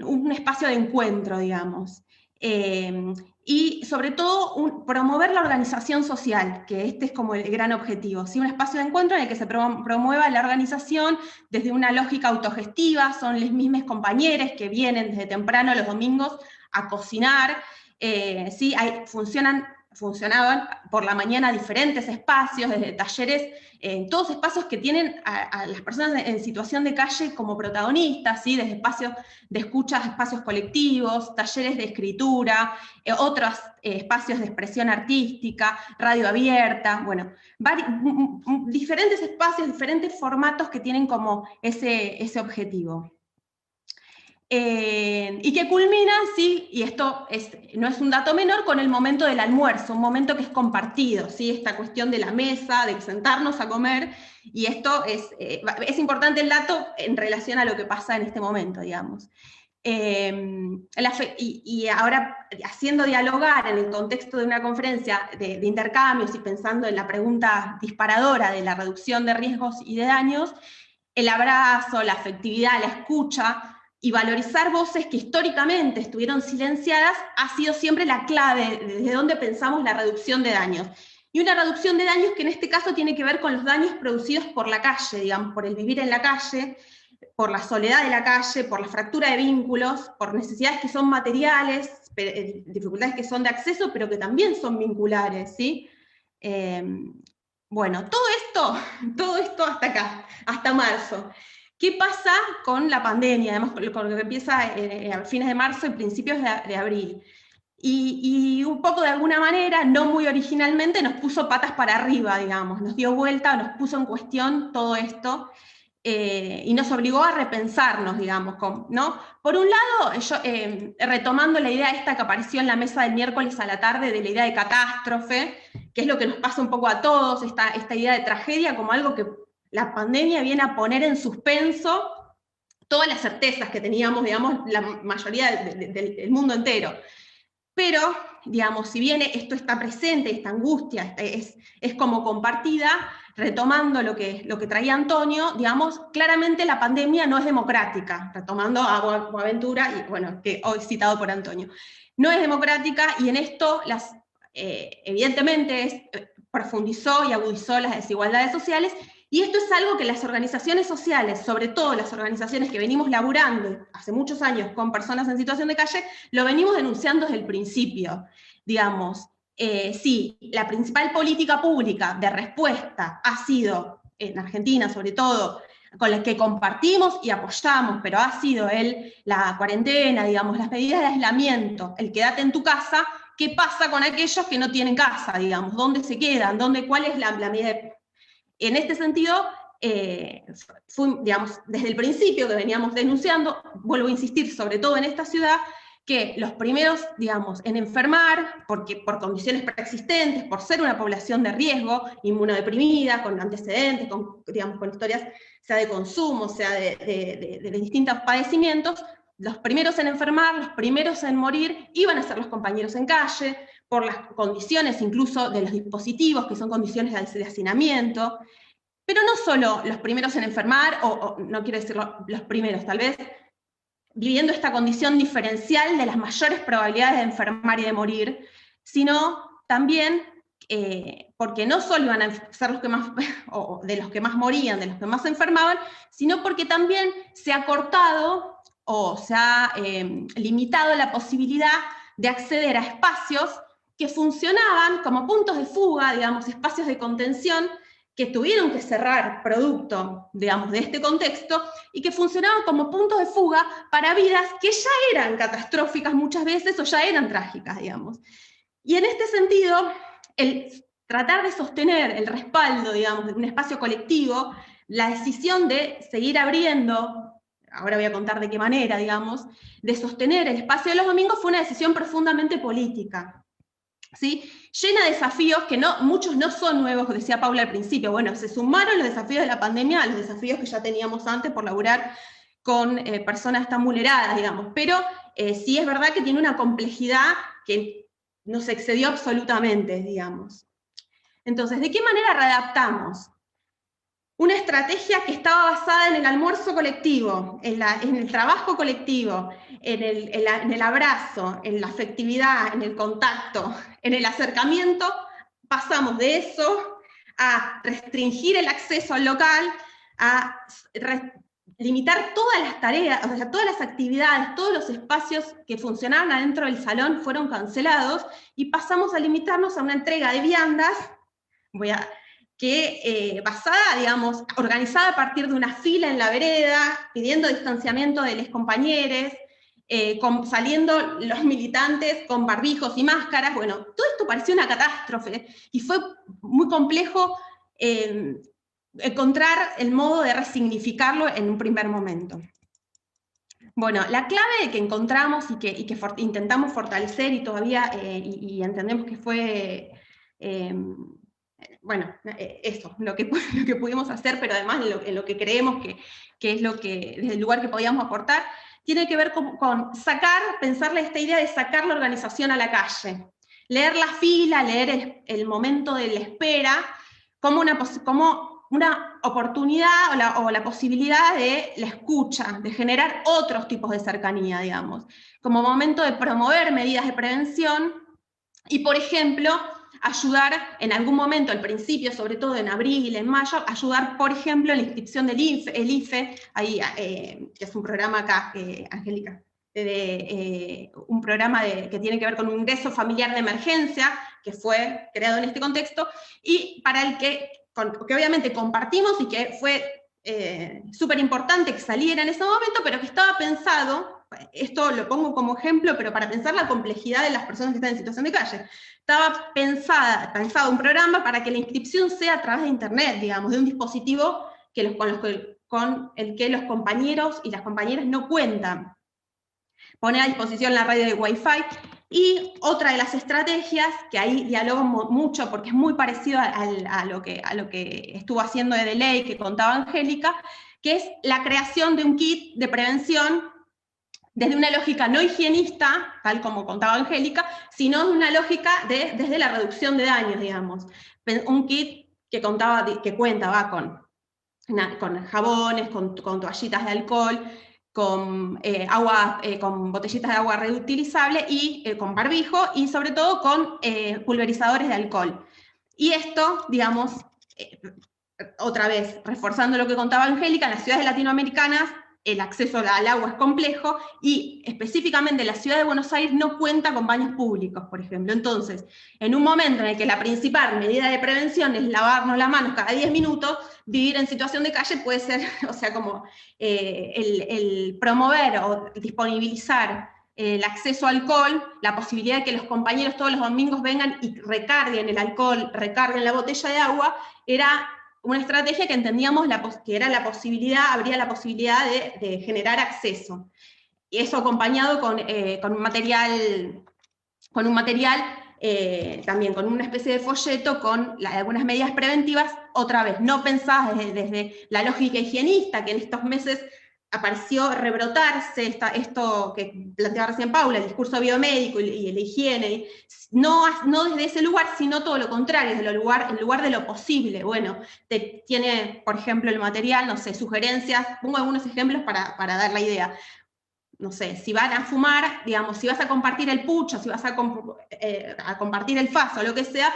un espacio de encuentro, digamos. Y sobre todo promover la organización social, que este es como el gran objetivo, ¿sí? Un espacio de encuentro en el que se promueva la organización desde una lógica autogestiva. Son los mismos compañeros que vienen desde temprano los domingos a cocinar, ¿sí? Funcionaban por la mañana diferentes espacios, desde talleres, todos espacios que tienen a las personas en situación de calle como protagonistas, ¿sí? Desde espacios de escucha, espacios colectivos, talleres de escritura, otros espacios de expresión artística, radio abierta, bueno, diferentes espacios, diferentes formatos que tienen como ese objetivo. Y que culmina, sí, y esto no es un dato menor, con el momento del almuerzo, un momento que es compartido, ¿sí? Esta cuestión de la mesa, de sentarnos a comer, y esto es importante el dato en relación a lo que pasa en este momento, digamos. Y ahora, haciendo dialogar en el contexto de una conferencia de intercambios y pensando en la pregunta disparadora de la reducción de riesgos y de daños, el abrazo, la afectividad, la escucha, y valorizar voces que históricamente estuvieron silenciadas ha sido siempre la clave desde donde pensamos la reducción de daños. Y una reducción de daños que en este caso tiene que ver con los daños producidos por la calle, digamos, por el vivir en la calle, por la soledad de la calle, por la fractura de vínculos, por necesidades que son materiales, dificultades que son de acceso, pero que también son vinculares, ¿sí? Bueno, todo esto hasta acá, hasta marzo. ¿Qué pasa con la pandemia? Además, con lo que empieza a fines de marzo y principios de abril. Y un poco de alguna manera, no muy originalmente, nos puso patas para arriba, digamos, nos dio vuelta, nos puso en cuestión todo esto, y nos obligó a repensarnos, digamos, ¿no? Por un lado, retomando la idea esta que apareció en la mesa del miércoles a la tarde, de la idea de catástrofe, que es lo que nos pasa un poco a todos, esta idea de tragedia como algo que la pandemia viene a poner en suspenso todas las certezas que teníamos, digamos, la mayoría del mundo entero. Pero, digamos, si bien esto está presente, esta angustia es como compartida, retomando lo que traía Antonio, digamos, claramente la pandemia no es democrática, retomando a Boaventura, y bueno, que hoy citado por Antonio. No es democrática, y en esto evidentemente profundizó y agudizó las desigualdades sociales, Y esto es algo que las organizaciones sociales, sobre todo las organizaciones que venimos laburando hace muchos años con personas en situación de calle, lo venimos denunciando desde el principio. Digamos, sí, la principal política pública de respuesta ha sido, en Argentina sobre todo, con la que compartimos y apoyamos, pero ha sido la cuarentena, digamos, las medidas de aislamiento, el quédate en tu casa. ¿Qué pasa con aquellos que no tienen casa, digamos? ¿Dónde se quedan? ¿Cuál es la medida? En este sentido, digamos, desde el principio que veníamos denunciando, vuelvo a insistir, sobre todo en esta ciudad, que los primeros, digamos, en enfermar, por condiciones preexistentes, por ser una población de riesgo, inmunodeprimida, con antecedentes, digamos, con historias, sea de consumo, sea de distintos padecimientos, los primeros en enfermar, los primeros en morir, iban a ser los compañeros en calle, por las condiciones incluso de los dispositivos, que son condiciones de hacinamiento, pero no solo los primeros en enfermar, o no quiero decir los primeros, tal vez, viviendo esta condición diferencial de las mayores probabilidades de enfermar y de morir, sino también porque no solo iban a ser los que más, o de los que más morían, de los que más se enfermaban, sino porque también se ha cortado o se ha limitado la posibilidad de acceder a espacios que funcionaban como puntos de fuga, digamos, espacios de contención, que tuvieron que cerrar producto, digamos, de este contexto, y que funcionaban como puntos de fuga para vidas que ya eran catastróficas muchas veces, o ya eran trágicas, digamos. Y en este sentido, el tratar de sostener el respaldo, digamos, de un espacio colectivo, la decisión de seguir abriendo, ahora voy a contar de qué manera, digamos, de sostener el espacio de los domingos fue una decisión profundamente política, ¿sí? Llena de desafíos que muchos no son nuevos, decía Paula al principio. Bueno, se sumaron los desafíos de la pandemia a los desafíos que ya teníamos antes por laburar con personas tan vulneradas, digamos, pero sí es verdad que tiene una complejidad que nos excedió absolutamente, digamos. Entonces, ¿de qué manera readaptamos? Una estrategia que estaba basada en el almuerzo colectivo, en el trabajo colectivo, en el abrazo, en la afectividad, en el contacto, en el acercamiento, pasamos de eso a restringir el acceso al local, a limitar todas las tareas, o sea, todas las actividades, todos los espacios que funcionaban adentro del salón fueron cancelados, y pasamos a limitarnos a una entrega de viandas, basada, digamos, organizada a partir de una fila en la vereda, pidiendo distanciamiento de los compañeros, saliendo los militantes con barbijos y máscaras. Bueno, todo esto pareció una catástrofe, y fue muy complejo encontrar el modo de resignificarlo en un primer momento. Bueno, la clave que encontramos y que intentamos fortalecer, y todavía y entendemos que fue... bueno, eso, lo que pudimos hacer, pero además en lo que creemos que es desde el lugar que podíamos aportar, tiene que ver con pensarle esta idea de sacar la organización a la calle, leer la fila, leer el momento de la espera, como una oportunidad o la posibilidad de la escucha, de generar otros tipos de cercanía, digamos, como momento de promover medidas de prevención, y por ejemplo, ayudar en algún momento, al principio, sobre todo en abril, en mayo, ayudar, por ejemplo, en la inscripción del IFE, ahí, que es un programa acá, Angélica, un programa que tiene que ver con un ingreso familiar de emergencia, que fue creado en este contexto, y para el que obviamente compartimos, y que fue súper importante que saliera en ese momento, pero que estaba pensado, esto lo pongo como ejemplo, pero para pensar la complejidad de las personas que están en situación de calle, estaba pensado un programa para que la inscripción sea a través de internet, digamos, de un dispositivo con el que los compañeros y las compañeras no cuentan. Poner a disposición la red de Wi-Fi. Y otra de las estrategias, que ahí dialogo mucho porque es muy parecido a lo que estuvo haciendo Edeley, que contaba Angélica, que es la creación de un kit de prevención desde una lógica no higienista, tal como contaba Angélica, sino de una lógica desde la reducción de daños, digamos. Un kit que cuenta con jabones, con toallitas de alcohol, con botellitas de agua reutilizable, y con barbijo, y sobre todo con pulverizadores de alcohol. Y esto, digamos, otra vez, reforzando lo que contaba Angélica, en las ciudades latinoamericanas el acceso al agua es complejo, y específicamente la ciudad de Buenos Aires no cuenta con baños públicos, por ejemplo. Entonces, en un momento en el que la principal medida de prevención es lavarnos las manos cada 10 minutos, vivir en situación de calle puede ser, o sea, como el promover o disponibilizar el acceso al alcohol, la posibilidad de que los compañeros todos los domingos vengan y recarguen el alcohol, recarguen la botella de agua, era una estrategia que entendíamos que era la posibilidad, habría la posibilidad de generar acceso. Y eso acompañado con un material también con una especie de folleto con algunas medidas preventivas, otra vez, no pensadas desde la lógica higienista, que en estos meses apareció rebrotarse esto que planteaba recién Paula, el discurso biomédico y la higiene, no desde ese lugar, sino todo lo contrario, desde el lugar de lo posible. Bueno, tiene, por ejemplo, el material, no sé, sugerencias, pongo algunos ejemplos para dar la idea. No sé, si van a fumar, digamos, si vas a compartir el pucho, si vas a compartir el faso, lo que sea,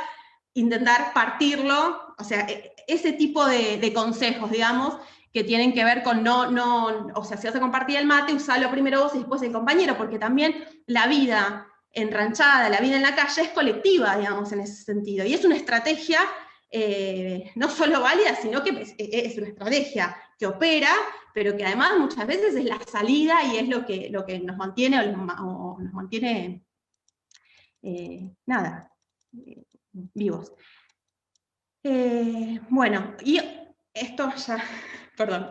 intentar partirlo, o sea, ese tipo de consejos, digamos, que tienen que ver con o sea, si vas a compartir el mate, usalo primero vos y después el compañero, porque también la vida enranchada, la vida en la calle es colectiva, digamos, en ese sentido, y es una estrategia no solo válida, sino que es una estrategia que opera, pero que además muchas veces es la salida y es lo que nos mantiene, o nos mantiene, vivos. Bueno, y esto ya, perdón.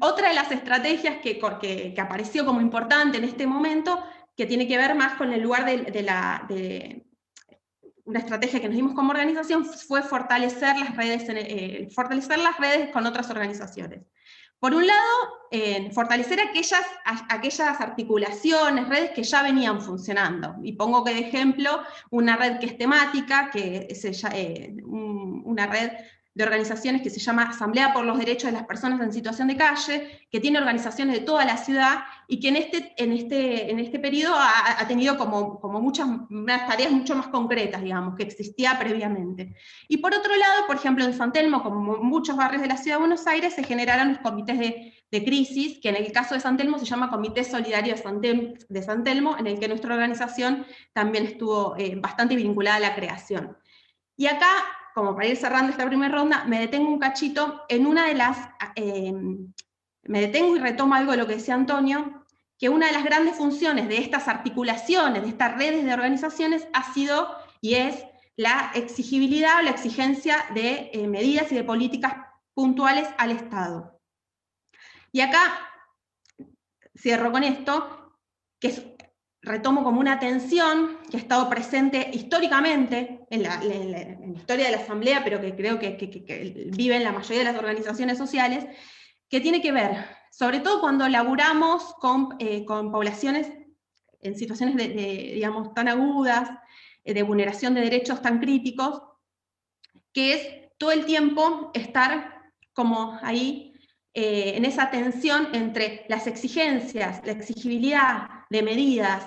Otra de las estrategias que apareció como importante en este momento, que tiene que ver más con el lugar de una estrategia que nos dimos como organización, fue fortalecer las redes con otras organizaciones. Por un lado, fortalecer aquellas articulaciones, redes que ya venían funcionando. Y pongo de ejemplo una red que es temática, que es una red de organizaciones que se llama Asamblea por los Derechos de las Personas en Situación de Calle, que tiene organizaciones de toda la ciudad, y que en este periodo ha tenido como unas tareas mucho más concretas, digamos, que existía previamente. Y por otro lado, por ejemplo, en San Telmo, como en muchos barrios de la ciudad de Buenos Aires, se generaron los comités de crisis, que en el caso de San Telmo se llama Comité Solidario de San Telmo, en el que nuestra organización también estuvo bastante vinculada a la creación. Y acá, como para ir cerrando esta primera ronda, me detengo un cachito en una de las... me detengo y retomo algo de lo que decía Antonio, que una de las grandes funciones de estas articulaciones, de estas redes de organizaciones, ha sido y es la exigibilidad o la exigencia de medidas y de políticas puntuales al Estado. Y acá cierro con esto, que retomo como una tensión que ha estado presente históricamente en la historia de la Asamblea, pero que creo que vive en la mayoría de las organizaciones sociales, que tiene que ver, sobre todo cuando laburamos con poblaciones en situaciones digamos, tan agudas, de vulneración de derechos tan críticos, que es todo el tiempo estar como ahí, en esa tensión entre las exigencias, la exigibilidad de medidas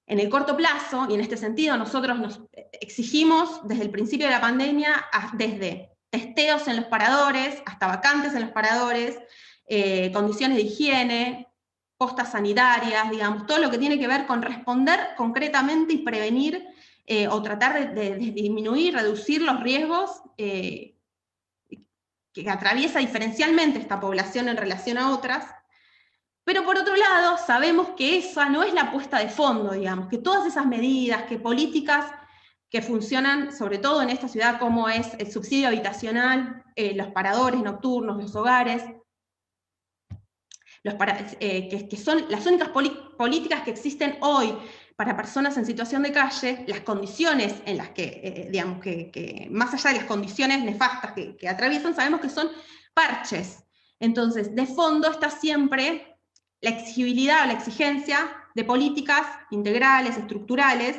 en el corto plazo, y en este sentido nosotros nos exigimos desde el principio de la pandemia, desde testeos en los paradores, hasta vacantes en los paradores, condiciones de higiene, postas sanitarias, digamos, todo lo que tiene que ver con responder concretamente y prevenir o tratar de disminuir, reducir los riesgos que atraviesa diferencialmente esta población en relación a otras. Pero por otro lado, sabemos que esa no es la apuesta de fondo, digamos, que todas esas medidas, que políticas que funcionan, sobre todo en esta ciudad, como es el subsidio habitacional, los paradores nocturnos, los hogares, que son las únicas políticas que existen hoy para personas en situación de calle, las condiciones en las que, digamos, que más allá de las condiciones nefastas que atraviesan, sabemos que son parches. Entonces, de fondo está siempre la exigibilidad o la exigencia de políticas integrales, estructurales,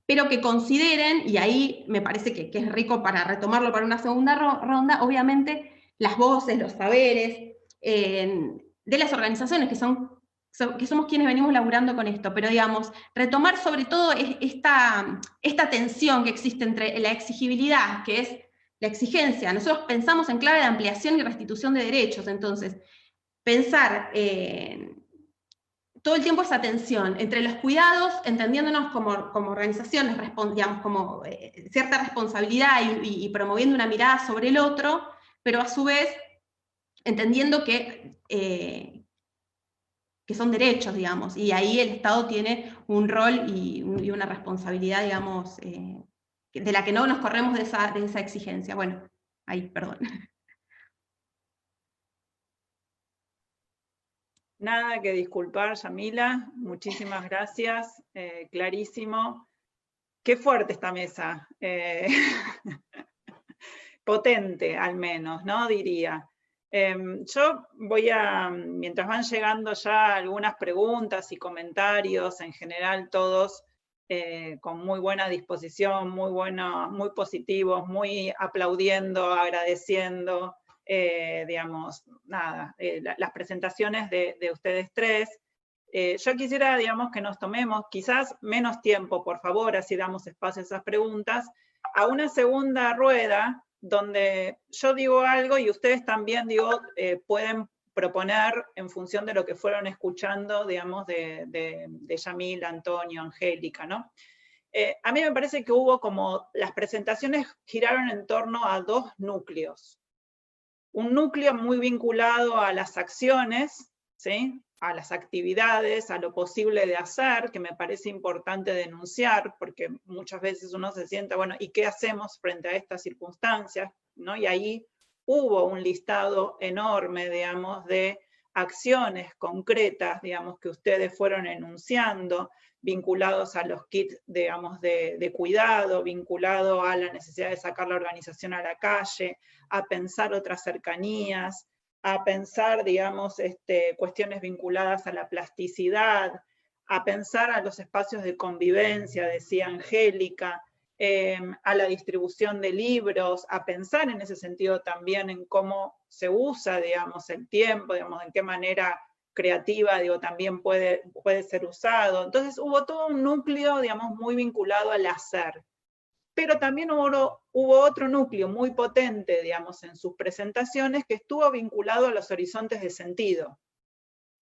pero que consideren, y ahí me parece que es rico para retomarlo para una segunda ronda, obviamente las voces, los saberes, de las organizaciones que somos quienes venimos laburando con esto, pero digamos, retomar sobre todo esta tensión que existe entre la exigibilidad, que es la exigencia. Nosotros pensamos en clave de ampliación y restitución de derechos, entonces, pensar todo el tiempo esa tensión entre los cuidados, entendiéndonos como organizaciones, digamos, como cierta responsabilidad y promoviendo una mirada sobre el otro, pero a su vez entendiendo que son derechos, digamos, y ahí el Estado tiene un rol y una responsabilidad, digamos, de la que no nos corremos de esa exigencia. Bueno, ahí, perdón. Nada que disculpar, Yamila, muchísimas gracias, clarísimo. Qué fuerte esta mesa, potente al menos, ¿no? Diría. Yo voy mientras van llegando ya algunas preguntas y comentarios, en general todos con muy buena disposición, muy positivos, muy aplaudiendo, agradeciendo, digamos, nada, las presentaciones de ustedes tres. Yo quisiera, digamos, que nos tomemos quizás menos tiempo, por favor, así damos espacio a esas preguntas, a una segunda rueda, donde yo digo algo y ustedes también, pueden proponer en función de lo que fueron escuchando, digamos, de Yamila, Antonio, Angélica, ¿no? A mí me parece que hubo como, las presentaciones giraron en torno a dos núcleos. Un núcleo muy vinculado a las acciones, ¿sí? A las actividades, a lo posible de hacer, que me parece importante denunciar, porque muchas veces uno se sienta, bueno, ¿y qué hacemos frente a estas circunstancias? ¿No? Y ahí hubo un listado enorme, digamos, de acciones concretas, digamos, que ustedes fueron enunciando, vinculados a los kits, digamos, de cuidado, vinculado a la necesidad de sacar la organización a la calle, a pensar otras cercanías, a pensar, digamos, cuestiones vinculadas a la plasticidad, a pensar a los espacios de convivencia, decía Angélica, a la distribución de libros, a pensar en ese sentido también en cómo se usa, digamos, el tiempo, digamos, en qué manera creativa, también puede ser usado. Entonces hubo todo un núcleo, digamos, muy vinculado al hacer. Pero también hubo otro núcleo muy potente, digamos, en sus presentaciones, que estuvo vinculado a los horizontes de sentido,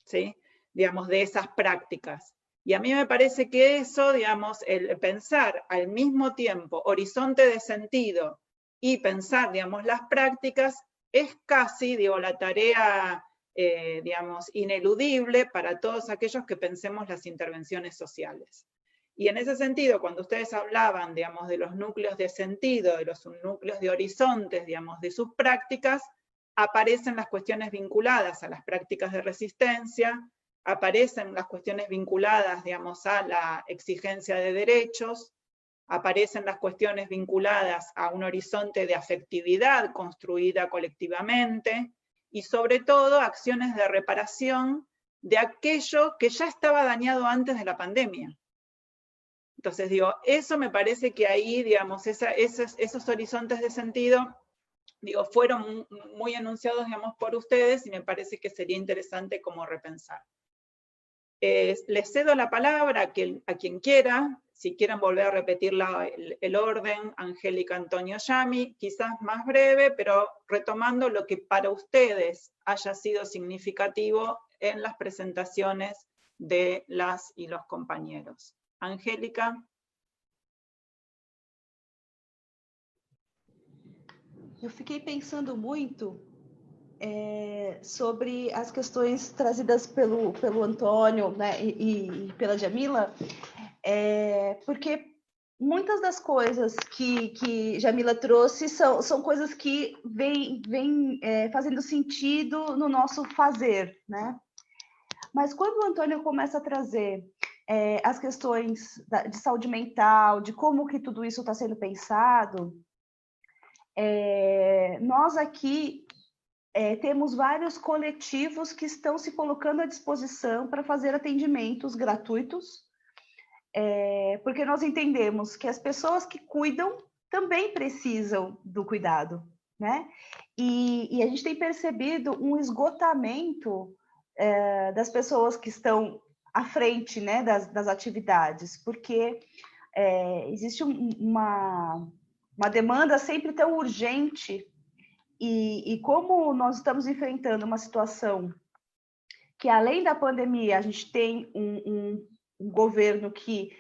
¿sí? Digamos, de esas prácticas. Y a mí me parece que eso, digamos, el pensar al mismo tiempo horizonte de sentido y pensar, digamos, las prácticas, es casi, la tarea, digamos, ineludible para todos aquellos que pensemos las intervenciones sociales. Y en ese sentido, cuando ustedes hablaban, digamos, de los núcleos de sentido, de los núcleos de horizontes, digamos, de sus prácticas, aparecen las cuestiones vinculadas a las prácticas de resistencia, aparecen las cuestiones vinculadas, digamos, a la exigencia de derechos, aparecen las cuestiones vinculadas a un horizonte de afectividad construida colectivamente, y sobre todo acciones de reparación de aquello que ya estaba dañado antes de la pandemia. Entonces, eso me parece que ahí, digamos, esos horizontes de sentido, fueron muy anunciados, digamos, por ustedes, y me parece que sería interesante como repensar. Les cedo la palabra a quien quiera, si quieren volver a repetir el orden, Angélica, Antonio, Yami, quizás más breve, pero retomando lo que para ustedes haya sido significativo en las presentaciones de las y los compañeros. Angélica. Eu fiquei pensando muito sobre as questões trazidas pelo Antônio, né, e pela Jamila, porque muitas das coisas que Jamila trouxe são coisas que vêm fazendo sentido no nosso fazer, né? Mas quando o Antônio começa a trazer as questões de saúde mental, de como que tudo isso está sendo pensado, nós aqui temos vários coletivos que estão se colocando à disposição para fazer atendimentos gratuitos, porque nós entendemos que as pessoas que cuidam também precisam do cuidado, né? E a gente tem percebido um esgotamento das pessoas que estão à frente, né, das atividades, porque existe uma demanda sempre tão urgente, e como nós estamos enfrentando uma situação que, além da pandemia, a gente tem um governo que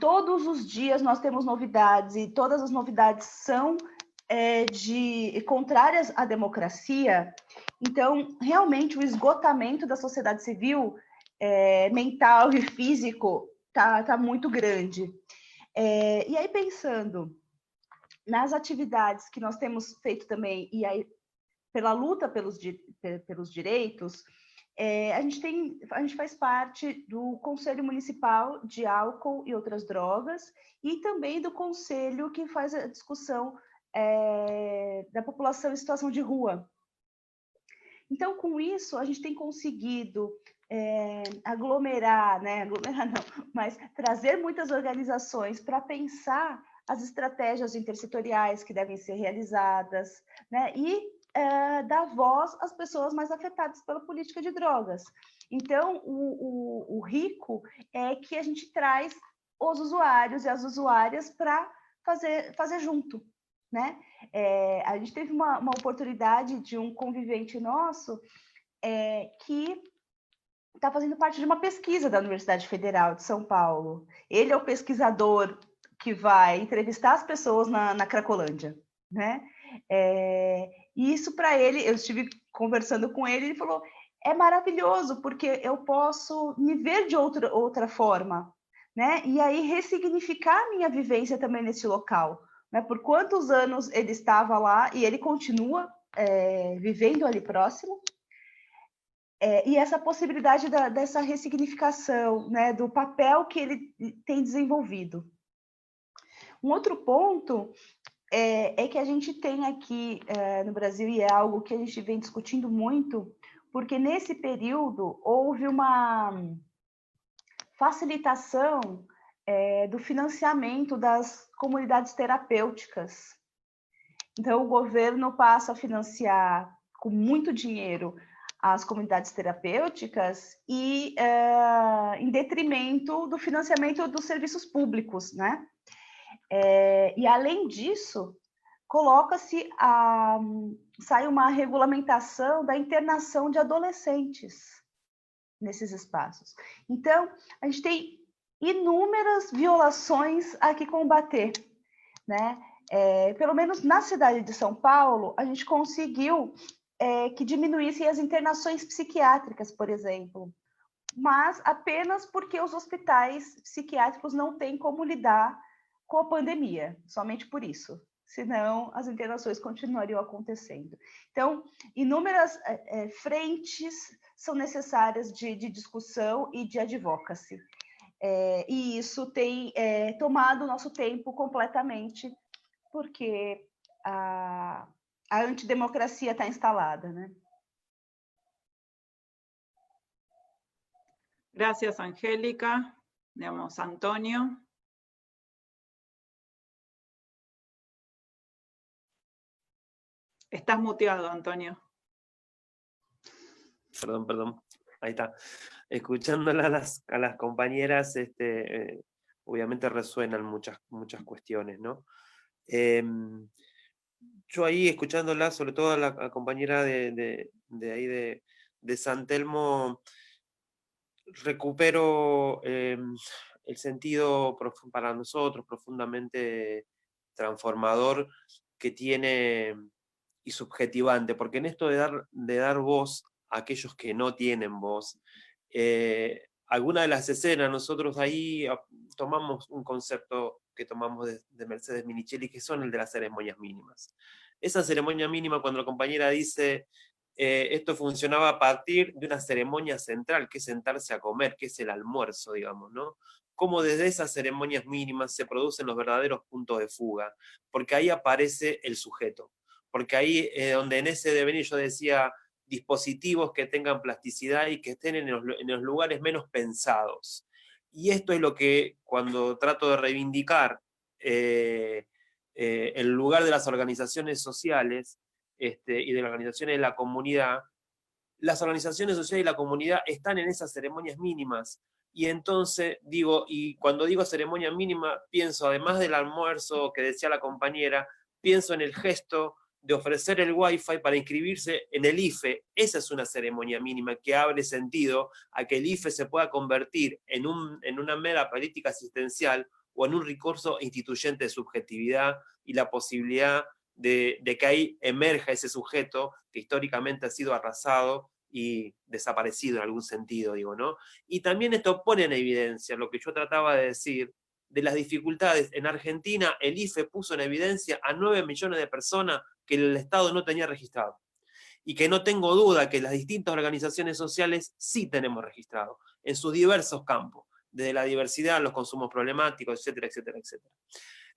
todos os dias nós temos novidades, e todas as novidades são contrárias à democracia. Então, realmente, o esgotamento da sociedade civil, mental e físico, tá muito grande. E aí, pensando nas atividades que nós temos feito também, e aí, pela luta pelos direitos, a gente faz parte do Conselho Municipal de Álcool e Outras Drogas, e também do conselho que faz a discussão da população em situação de rua. Então, com isso, a gente tem conseguido aglomerar não, mas trazer muitas organizações para pensar as estratégias intersetoriais que devem ser realizadas, né? E dar voz às pessoas mais afetadas pela política de drogas. Então, o rico é que a gente traz os usuários e as usuárias para fazer junto, né? A gente teve uma oportunidade de um convivente nosso que está fazendo parte de uma pesquisa da Universidade Federal de São Paulo. Ele é o pesquisador que vai entrevistar as pessoas na Cracolândia, né? E isso, para ele, eu estive conversando com ele, ele falou, é maravilhoso, porque eu posso me ver de outra forma, né? E aí ressignificar a minha vivência também nesse local, né? Por quantos anos ele estava lá e ele continua vivendo ali próximo, e essa possibilidade dessa ressignificação, né? Do papel que ele tem desenvolvido. Um outro ponto é que a gente tem aqui no Brasil, e é algo que a gente vem discutindo muito, porque nesse período houve uma facilitação do financiamento das comunidades terapêuticas. Então, o governo passa a financiar com muito dinheiro as comunidades terapêuticas e em detrimento do financiamento dos serviços públicos, né? E, além disso, sai uma regulamentação da internação de adolescentes nesses espaços. Então, a gente tem inúmeras violações a que combater, né? Pelo menos na cidade de São Paulo, a gente conseguiu que diminuíssem as internações psiquiátricas, por exemplo, mas apenas porque os hospitais psiquiátricos não têm como lidar com a pandemia, somente por isso. Senão, as internações continuariam acontecendo. Então, inúmeras frentes são necessárias de discussão e de advocacy. E isso tem tomado o nosso tempo completamente, porque a antidemocracia está instalada, né? Gracias, Angélica. Antonio. Estás muteado, Antonio. Perdón. Ahí está. Escuchándola a las compañeras, obviamente resuenan muchas cuestiones, ¿no? Yo ahí, escuchándola, sobre todo a la compañera de ahí de San Telmo, recupero el sentido para nosotros profundamente transformador que tiene y subjetivante, porque en esto de dar voz a aquellos que no tienen voz, alguna de las escenas, nosotros ahí tomamos un concepto que tomamos de Mercedes Minichelli, que son el de las ceremonias mínimas. Esa ceremonia mínima, cuando la compañera dice, esto funcionaba a partir de una ceremonia central, que es sentarse a comer, que es el almuerzo, digamos, ¿no? Cómo desde esas ceremonias mínimas se producen los verdaderos puntos de fuga, porque ahí aparece el sujeto, porque ahí donde en ese devenir yo decía dispositivos que tengan plasticidad y que estén en los lugares menos pensados. Y esto es lo que cuando trato de reivindicar el lugar de las organizaciones sociales y de las organizaciones de la comunidad, las organizaciones sociales y la comunidad están en esas ceremonias mínimas, Y entonces digo, y cuando digo ceremonia mínima, pienso, además del almuerzo que decía la compañera, pienso en el gesto de ofrecer el wifi para inscribirse en el IFE. Esa es una ceremonia mínima que abre sentido a que el IFE se pueda convertir en una mera política asistencial o en un recurso instituyente de subjetividad y la posibilidad de que ahí emerja ese sujeto que históricamente ha sido arrasado y desaparecido en algún sentido, digo, ¿no? Y también esto pone en evidencia lo que yo trataba de decir, de las dificultades. En Argentina el IFE puso en evidencia a 9 millones de personas que el Estado no tenía registrado. Y que no tengo duda que las distintas organizaciones sociales sí tenemos registrado, en sus diversos campos, desde la diversidad, los consumos problemáticos, etcétera, etcétera, etcétera.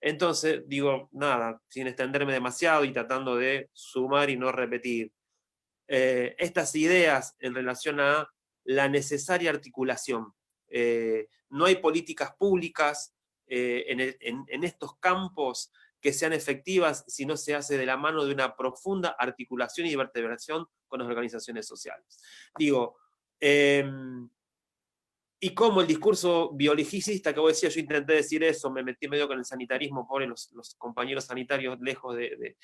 Entonces, digo, nada, sin extenderme demasiado y tratando de sumar y no repetir, estas ideas en relación a la necesaria articulación. No hay políticas públicas en estos campos que sean efectivas si no se hace de la mano de una profunda articulación y vertebración con las organizaciones sociales. Digo, y como el discurso biologicista que vos decías, yo intenté decir eso, me metí medio con el sanitarismo, pobre los compañeros sanitarios, lejos de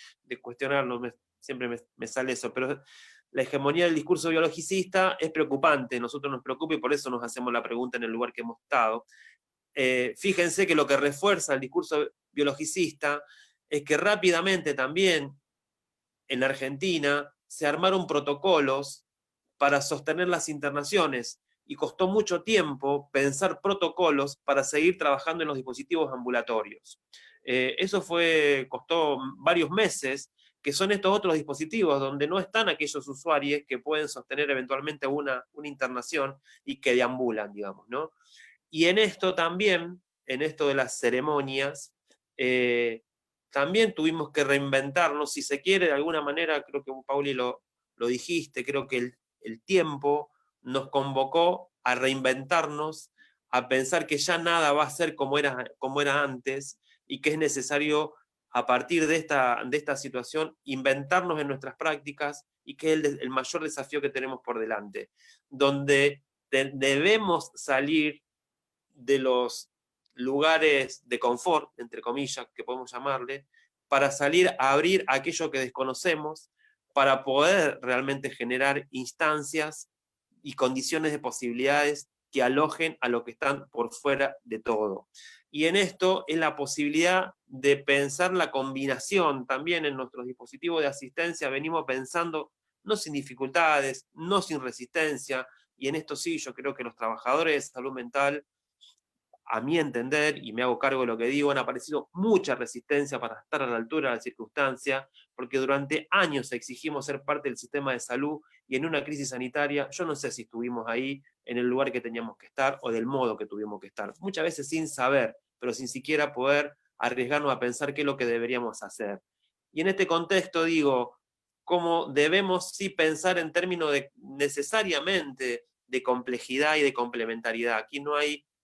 cuestionarlo, siempre me sale eso, pero la hegemonía del discurso biologicista es preocupante, nosotros nos preocupa y por eso nos hacemos la pregunta en el lugar que hemos estado. Fíjense que lo que refuerza el discurso biologicista es que rápidamente también en Argentina se armaron protocolos para sostener las internaciones y costó mucho tiempo pensar protocolos para seguir trabajando en los dispositivos ambulatorios. Eso costó varios meses, que son estos otros dispositivos donde no están aquellos usuarios que pueden sostener eventualmente una internación y que deambulan, digamos, ¿no? Y en esto también, en esto de las ceremonias, también tuvimos que reinventarnos, si se quiere, de alguna manera, creo que Pauli lo dijiste, creo que el tiempo nos convocó a reinventarnos, a pensar que ya nada va a ser como era antes, y que es necesario, a partir de esta situación, inventarnos en nuestras prácticas, y que es el mayor desafío que tenemos por delante, donde debemos salir de los lugares de confort, entre comillas, que podemos llamarle, para salir a abrir aquello que desconocemos, para poder realmente generar instancias y condiciones de posibilidades que alojen a lo que están por fuera de todo. Y en esto es la posibilidad de pensar la combinación también en nuestros dispositivos de asistencia, venimos pensando no sin dificultades, no sin resistencia, y en esto sí, yo creo que los trabajadores de salud mental, a mi entender, y me hago cargo de lo que digo, han aparecido mucha resistencia para estar a la altura de la circunstancia, porque durante años exigimos ser parte del sistema de salud, y en una crisis sanitaria, yo no sé si estuvimos ahí en el lugar que teníamos que estar, o del modo que tuvimos que estar, muchas veces sin saber, pero sin siquiera poder arriesgarnos a pensar qué es lo que deberíamos hacer. Y en este contexto digo, cómo debemos sí pensar en términos de necesariamente de complejidad y de complementariedad.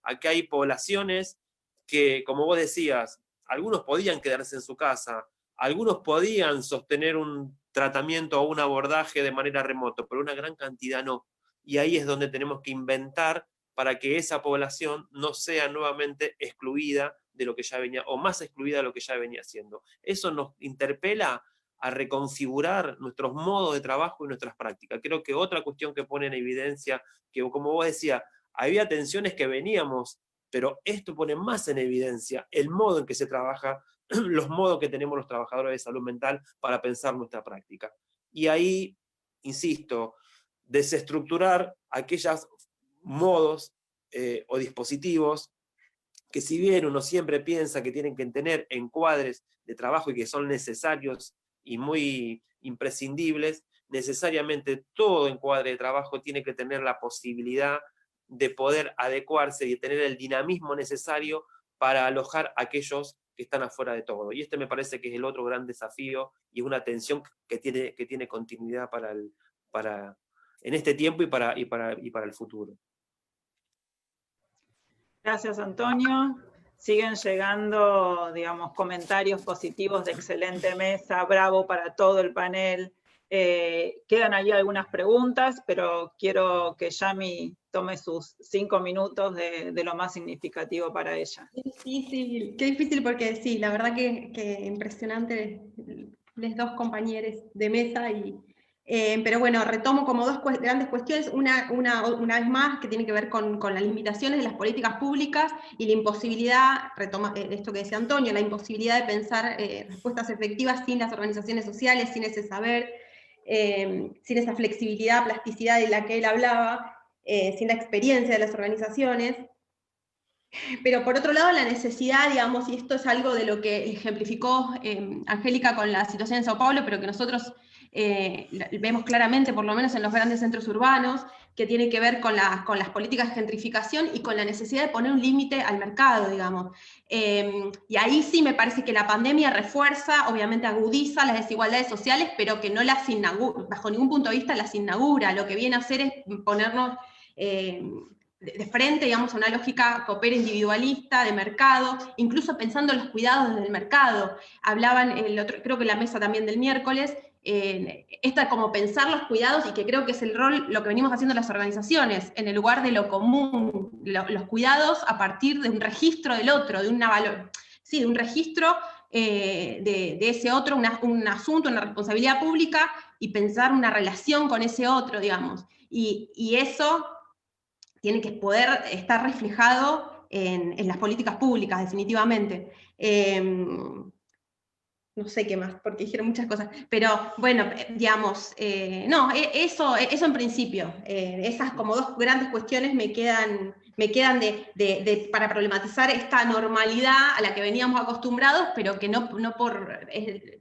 Aquí hay poblaciones que, como vos decías, algunos podían quedarse en su casa, algunos podían sostener un tratamiento o un abordaje de manera remota, pero una gran cantidad no. Y ahí es donde tenemos que inventar para que esa población no sea nuevamente excluida de lo que ya venía, o más excluida de lo que ya venía siendo. Eso nos interpela a reconfigurar nuestros modos de trabajo y nuestras prácticas. Creo que otra cuestión que pone en evidencia, que como vos decías, había tensiones que veníamos, pero esto pone más en evidencia el modo en que se trabaja, los modos que tenemos los trabajadores de salud mental para pensar nuestra práctica. Y ahí, insisto, desestructurar aquellos modos o dispositivos que si bien uno siempre piensa que tienen que tener encuadres de trabajo y que son necesarios y muy imprescindibles, necesariamente todo encuadre de trabajo tiene que tener la posibilidad de poder adecuarse y de tener el dinamismo necesario para alojar a aquellos que están afuera de todo. Y este me parece que es el otro gran desafío y una tensión que tiene continuidad en este tiempo y para el futuro. Gracias, Antonio. Siguen llegando, digamos, comentarios positivos de excelente mesa, bravo para todo el panel. Quedan ahí algunas preguntas, pero quiero que Yami tome sus 5 minutos de lo más significativo para ella. Qué difícil porque sí, la verdad que impresionante les dos compañeros de mesa, pero bueno, retomo como dos grandes cuestiones, una vez más que tiene que ver con las limitaciones de las políticas públicas y la imposibilidad, retoma esto que decía Antonio, la imposibilidad de pensar respuestas efectivas sin las organizaciones sociales, sin ese saber, sin esa flexibilidad, plasticidad de la que él hablaba, sin la experiencia de las organizaciones. Pero por otro lado, la necesidad, digamos, y esto es algo de lo que ejemplificó Angélica con la situación en Sao Paulo, pero que nosotros vemos claramente, por lo menos en los grandes centros urbanos, que tiene que ver con las políticas de gentrificación y con la necesidad de poner un límite al mercado, digamos. Y ahí sí me parece que la pandemia refuerza, obviamente agudiza las desigualdades sociales, pero que no las inaugura, bajo ningún punto de vista las inaugura. Lo que viene a hacer es ponernos de frente, digamos, a una lógica que opera individualista, de mercado, incluso pensando en los cuidados desde el mercado. Hablaban, creo que en la mesa también del miércoles, esta como pensar los cuidados, y que creo que es el rol, lo que venimos haciendo las organizaciones, en el lugar de lo común, los cuidados a partir de un registro del otro, de de un registro de ese otro, un asunto, una responsabilidad pública, y pensar una relación con ese otro, digamos. Y eso tiene que poder estar reflejado en las políticas públicas, definitivamente. No sé qué más, porque dijeron muchas cosas, pero bueno, digamos, no, eso en principio, esas como dos grandes cuestiones me quedan para problematizar esta normalidad a la que veníamos acostumbrados, pero que no por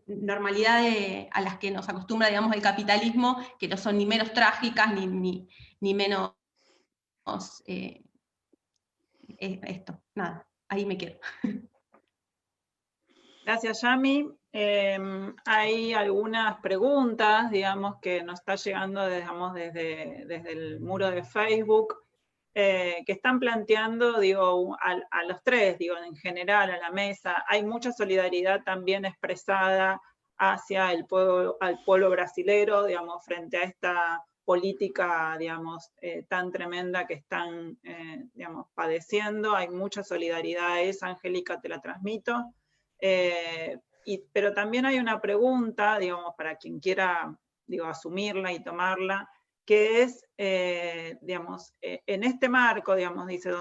normalidad a las que nos acostumbra, digamos, el capitalismo, que no son ni menos trágicas, ni menos esto, nada, ahí me quedo. Gracias, Yami. Hay algunas preguntas, digamos, que nos está llegando, digamos, desde el muro de Facebook, que están planteando, digo, a los tres, digo, en general, a la mesa. Hay mucha solidaridad también expresada hacia al pueblo brasilero, digamos, frente a esta política, digamos, tan tremenda que están, digamos, padeciendo. Hay mucha solidaridad, Angélica, te la transmito. Pero también hay una pregunta, digamos, para quien quiera, digo, asumirla y tomarla, que es, digamos, en este marco, digamos, dice,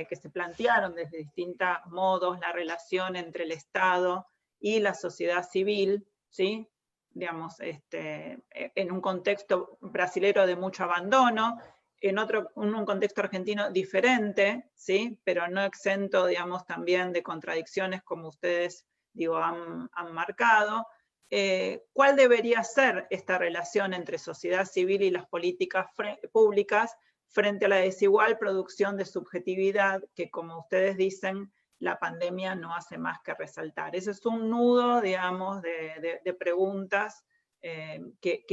que se plantearon desde distintos modos la relación entre el Estado y la sociedad civil, ¿sí? Digamos, en un contexto brasilero de mucho abandono, en un contexto argentino diferente, ¿sí? Pero no exento, digamos, también de contradicciones como ustedes, digo, han marcado. ¿Cuál debería ser esta relación entre sociedad civil y las políticas públicas frente a la desigual producción de subjetividad que, como ustedes dicen, la pandemia no hace más que resaltar? Ese es un nudo, digamos, de preguntas que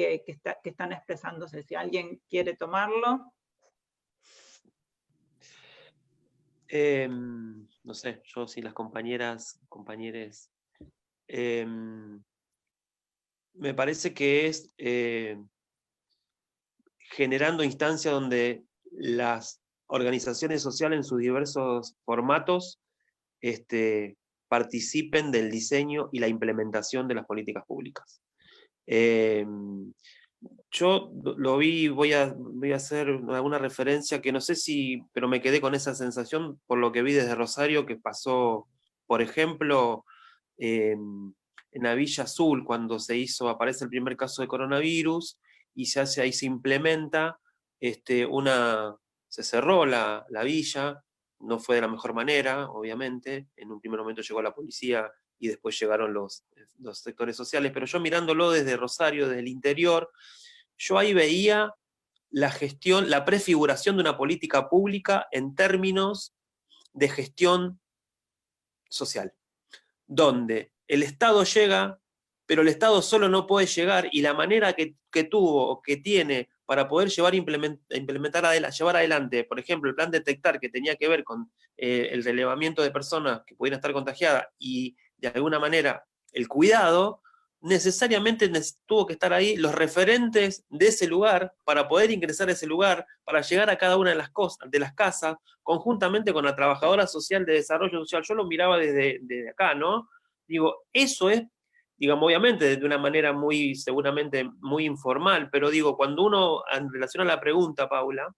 están expresándose. Si alguien quiere tomarlo. No sé, yo si las compañeros, me parece que es generando instancias donde las organizaciones sociales en sus diversos formatos participen del diseño y la implementación de las políticas públicas. Yo lo vi, voy a hacer alguna referencia que no sé si, pero me quedé con esa sensación por lo que vi desde Rosario, que pasó, por ejemplo, en la Villa Azul, cuando aparece el primer caso de coronavirus, y ahí se implementa, se cerró la villa, no fue de la mejor manera, obviamente, en un primer momento llegó la policía y después llegaron los sectores sociales, pero yo mirándolo desde Rosario, desde el interior, yo ahí veía la prefiguración de una política pública en términos de gestión social, donde el Estado llega, pero el Estado solo no puede llegar, y la manera que tuvo o que tiene para poder llevar adelante, por ejemplo, el plan Detectar, que tenía que ver con el relevamiento de personas que pudieran estar contagiadas y de alguna manera el cuidado, necesariamente tuvo que estar ahí los referentes de ese lugar para poder ingresar a ese lugar, para llegar a cada una de las casas, conjuntamente con la trabajadora social de desarrollo social. Yo lo miraba desde acá, ¿no? Digo, eso es, digamos, obviamente de una manera muy, seguramente muy informal, pero digo, cuando uno, en relación a la pregunta, Paula,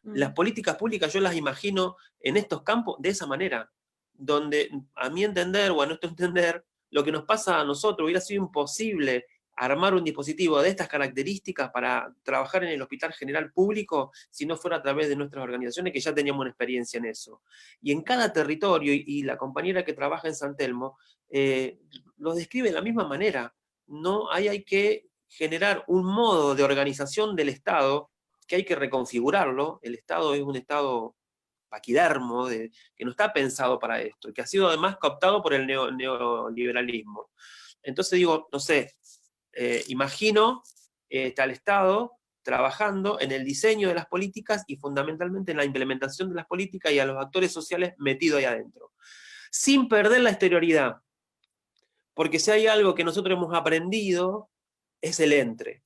las políticas públicas yo las imagino en estos campos de esa manera, donde a mi entender, o a nuestro entender, lo que nos pasa a nosotros, hubiera sido imposible armar un dispositivo de estas características para trabajar en el Hospital General Público si no fuera a través de nuestras organizaciones que ya teníamos una experiencia en eso. Y en cada territorio, y la compañera que trabaja en San Telmo, lo describe de la misma manera. No hay que generar un modo de organización del Estado que hay que reconfigurarlo. El Estado es un Estado paquidermo, que no está pensado para esto, que ha sido además cooptado por el neoliberalismo. Entonces digo, no sé, imagino al Estado trabajando en el diseño de las políticas y fundamentalmente en la implementación de las políticas y a los actores sociales metidos ahí adentro, sin perder la exterioridad, porque si hay algo que nosotros hemos aprendido es el entre.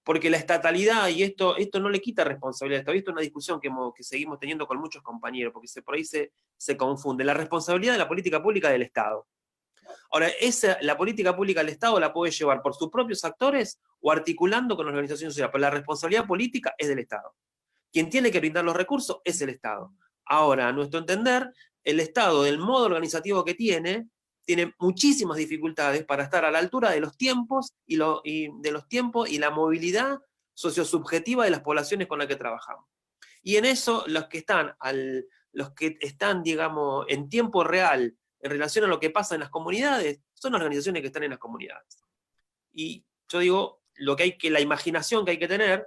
Porque la estatalidad, y esto no le quita responsabilidad, esto es una discusión que seguimos teniendo con muchos compañeros, porque por ahí se confunde. La responsabilidad de la política pública del Estado. Ahora, la política pública del Estado la puede llevar por sus propios actores o articulando con las organizaciones sociales, pero la responsabilidad política es del Estado. Quien tiene que brindar los recursos es el Estado. Ahora, a nuestro entender, el Estado, del modo organizativo que tiene muchísimas dificultades para estar a la altura de los tiempos y la movilidad sociosubjetiva de las poblaciones con las que trabajamos. Y en eso los que están, digamos, en tiempo real en relación a lo que pasa en las comunidades, son organizaciones que están en las comunidades. Y yo digo, la imaginación que hay que tener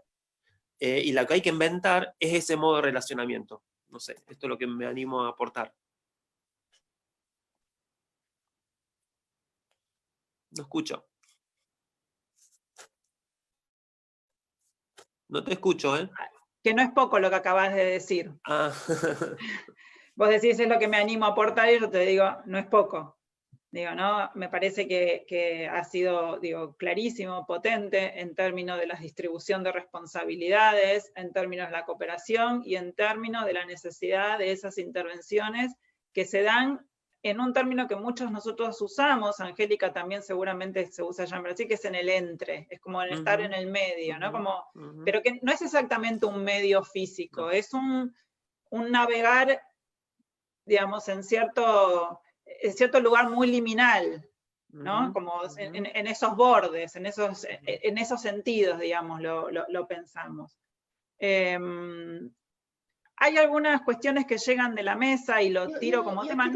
y la que hay que inventar es ese modo de relacionamiento. No sé, esto es lo que me animo a aportar. No escucho. No te escucho, ¿eh? Que no es poco lo que acabas de decir. Ah. Vos decís es lo que me animo a aportar y yo te digo, no es poco. Digo, ¿no? Me parece que ha sido, digo, clarísimo, potente en términos de la distribución de responsabilidades, en términos de la cooperación y en términos de la necesidad de esas intervenciones que se dan en un término que muchos nosotros usamos, Angélica también seguramente se usa allá en Brasil, que es en el entre, es como en estar en el medio, ¿no? Como, pero que no es exactamente un medio físico, es un navegar, digamos, en cierto lugar muy liminal, ¿no? Como en esos bordes, en esos sentidos, digamos, lo pensamos. Hay algunas cuestiones que llegan de la mesa y lo tiro como tema.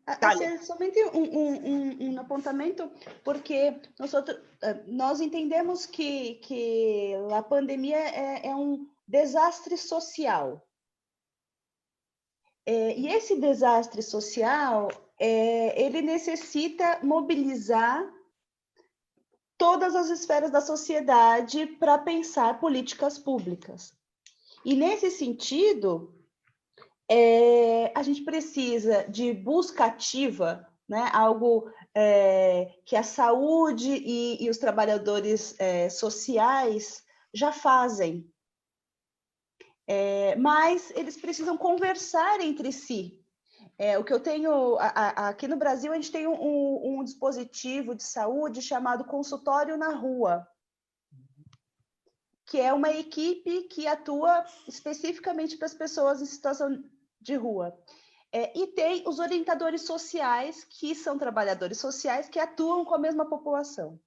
Hacer somente um apontamento, porque nós entendemos que a pandemia é desastre social. E esse desastre social, ele necessita mobilizar todas as esferas da sociedade para pensar políticas públicas. E nesse sentido, a gente precisa de busca ativa, né? Algo que a saúde e os trabalhadores sociais já fazem. Mas eles precisam conversar entre si. O que eu tenho aqui no Brasil, a gente tem um dispositivo de saúde chamado consultório na rua, que é uma equipe que atua especificamente para as pessoas em situação de rua. E tem os orientadores sociais, que são trabalhadores sociais que atuam com a mesma população.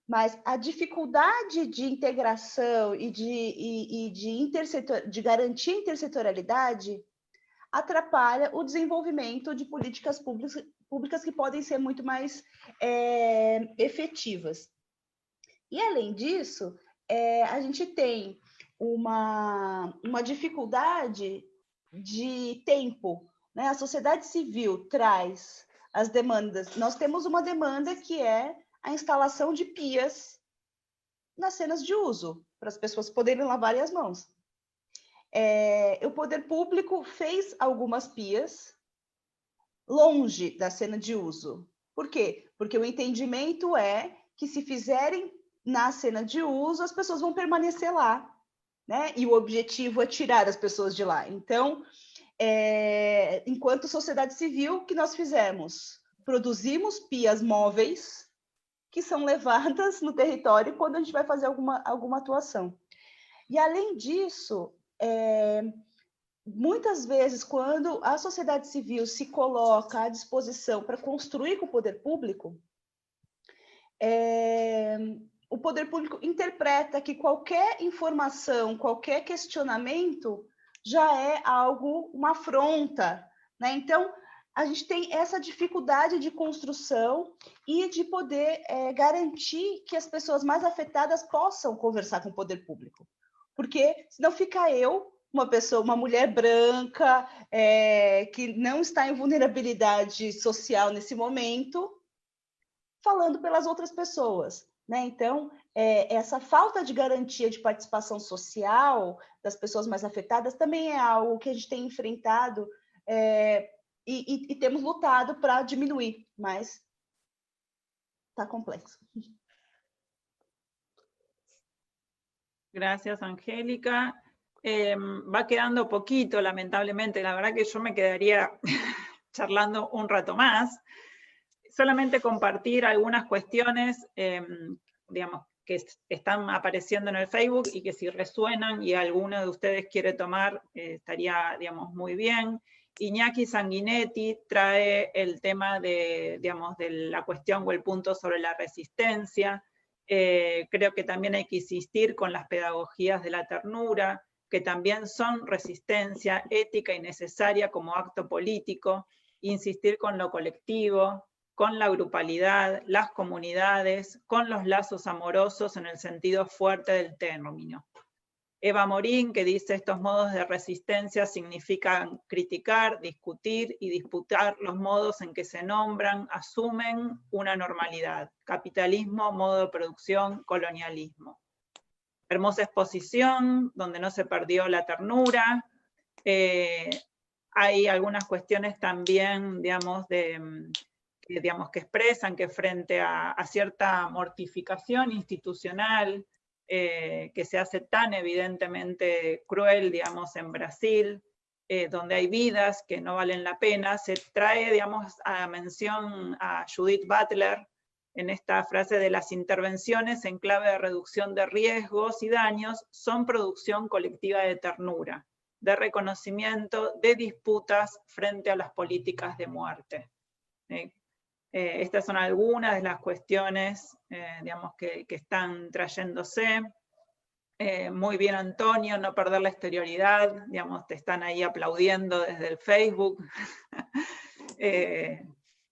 Mas a dificuldade de integração e de garantir a intersetorialidade atrapalha o desenvolvimento de políticas públicas que podem ser muito mais efetivas. E, além disso, a gente tem uma dificuldade de tempo, né? A sociedade civil traz as demandas. Nós temos uma demanda que é a instalação de pias nas cenas de uso, para as pessoas poderem lavar as mãos. O poder público fez algumas pias longe da cena de uso, Por quê? Porque o entendimento é que se fizerem na cena de uso, as pessoas vão permanecer lá, né? E o objetivo é tirar as pessoas de lá. Então, enquanto sociedade civil, o que nós fizemos? Produzimos pias móveis que são levadas no território quando a gente vai fazer alguma atuação. E, além disso, muitas vezes, quando a sociedade civil se coloca à disposição para construir com o poder público, o poder público interpreta que qualquer informação, qualquer questionamento já é algo, uma afronta, né? Então, a gente tem essa dificuldade de construção e de poder garantir que as pessoas mais afetadas possam conversar com o poder público. Porque senão fica uma mulher branca, que não está em vulnerabilidade social nesse momento, falando pelas outras pessoas, né? Então, essa falta de garantia de participação social das pessoas mais afetadas também é algo que a gente tem enfrentado e temos lutado para diminuir, mas está complexo. Gracias, Angélica. Va quedando poquito, lamentablemente. La verdad que yo me quedaría charlando un rato más. Solamente compartir algunas cuestiones, digamos, que están apareciendo en el Facebook y que si resuenan y alguno de ustedes quiere tomar, estaría, digamos, muy bien. Iñaki Sanguinetti trae el tema de, digamos, de la cuestión o el punto sobre la resistencia. Creo que también hay que insistir con las pedagogías de la ternura, que también son resistencia ética y necesaria como acto político, insistir con lo colectivo, con la grupalidad, las comunidades, con los lazos amorosos en el sentido fuerte del término. Eva Morín, que dice estos modos de resistencia significan criticar, discutir y disputar los modos en que se nombran, asumen una normalidad. Capitalismo, modo de producción, colonialismo. Hermosa exposición, donde no se perdió la ternura. Hay algunas cuestiones también, digamos, que expresan que frente a cierta mortificación institucional que se hace tan evidentemente cruel, digamos, en Brasil, donde hay vidas que no valen la pena, se trae, digamos, a mención a Judith Butler en esta frase de las intervenciones en clave de reducción de riesgos y daños son producción colectiva de ternura, de reconocimiento, de disputas frente a las políticas de muerte. Estas son algunas de las cuestiones, digamos, que están trayéndose. Muy bien, Antonio, no perder la exterioridad, digamos, te están ahí aplaudiendo desde el Facebook.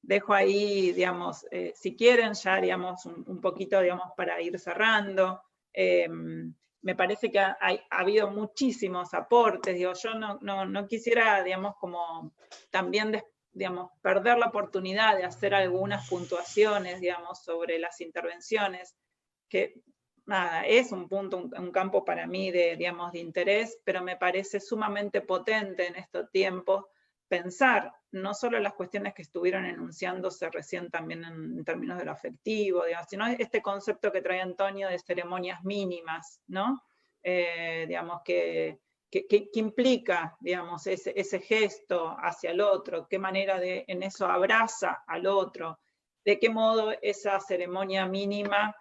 Dejo ahí, digamos, si quieren ya, digamos, un poquito, digamos, para ir cerrando. Me parece que ha habido muchísimos aportes, digo, yo no quisiera, digamos, como también digamos, perder la oportunidad de hacer algunas puntuaciones, digamos, sobre las intervenciones, que nada, es un punto, un campo para mí de, digamos, de interés, pero me parece sumamente potente en estos tiempos pensar no solo las cuestiones que estuvieron enunciándose recién también en términos de lo afectivo, digamos, sino este concepto que trae Antonio de ceremonias mínimas, ¿no? Digamos, que implica, digamos, ese gesto hacia el otro, qué manera en eso abraza al otro, de qué modo esa ceremonia mínima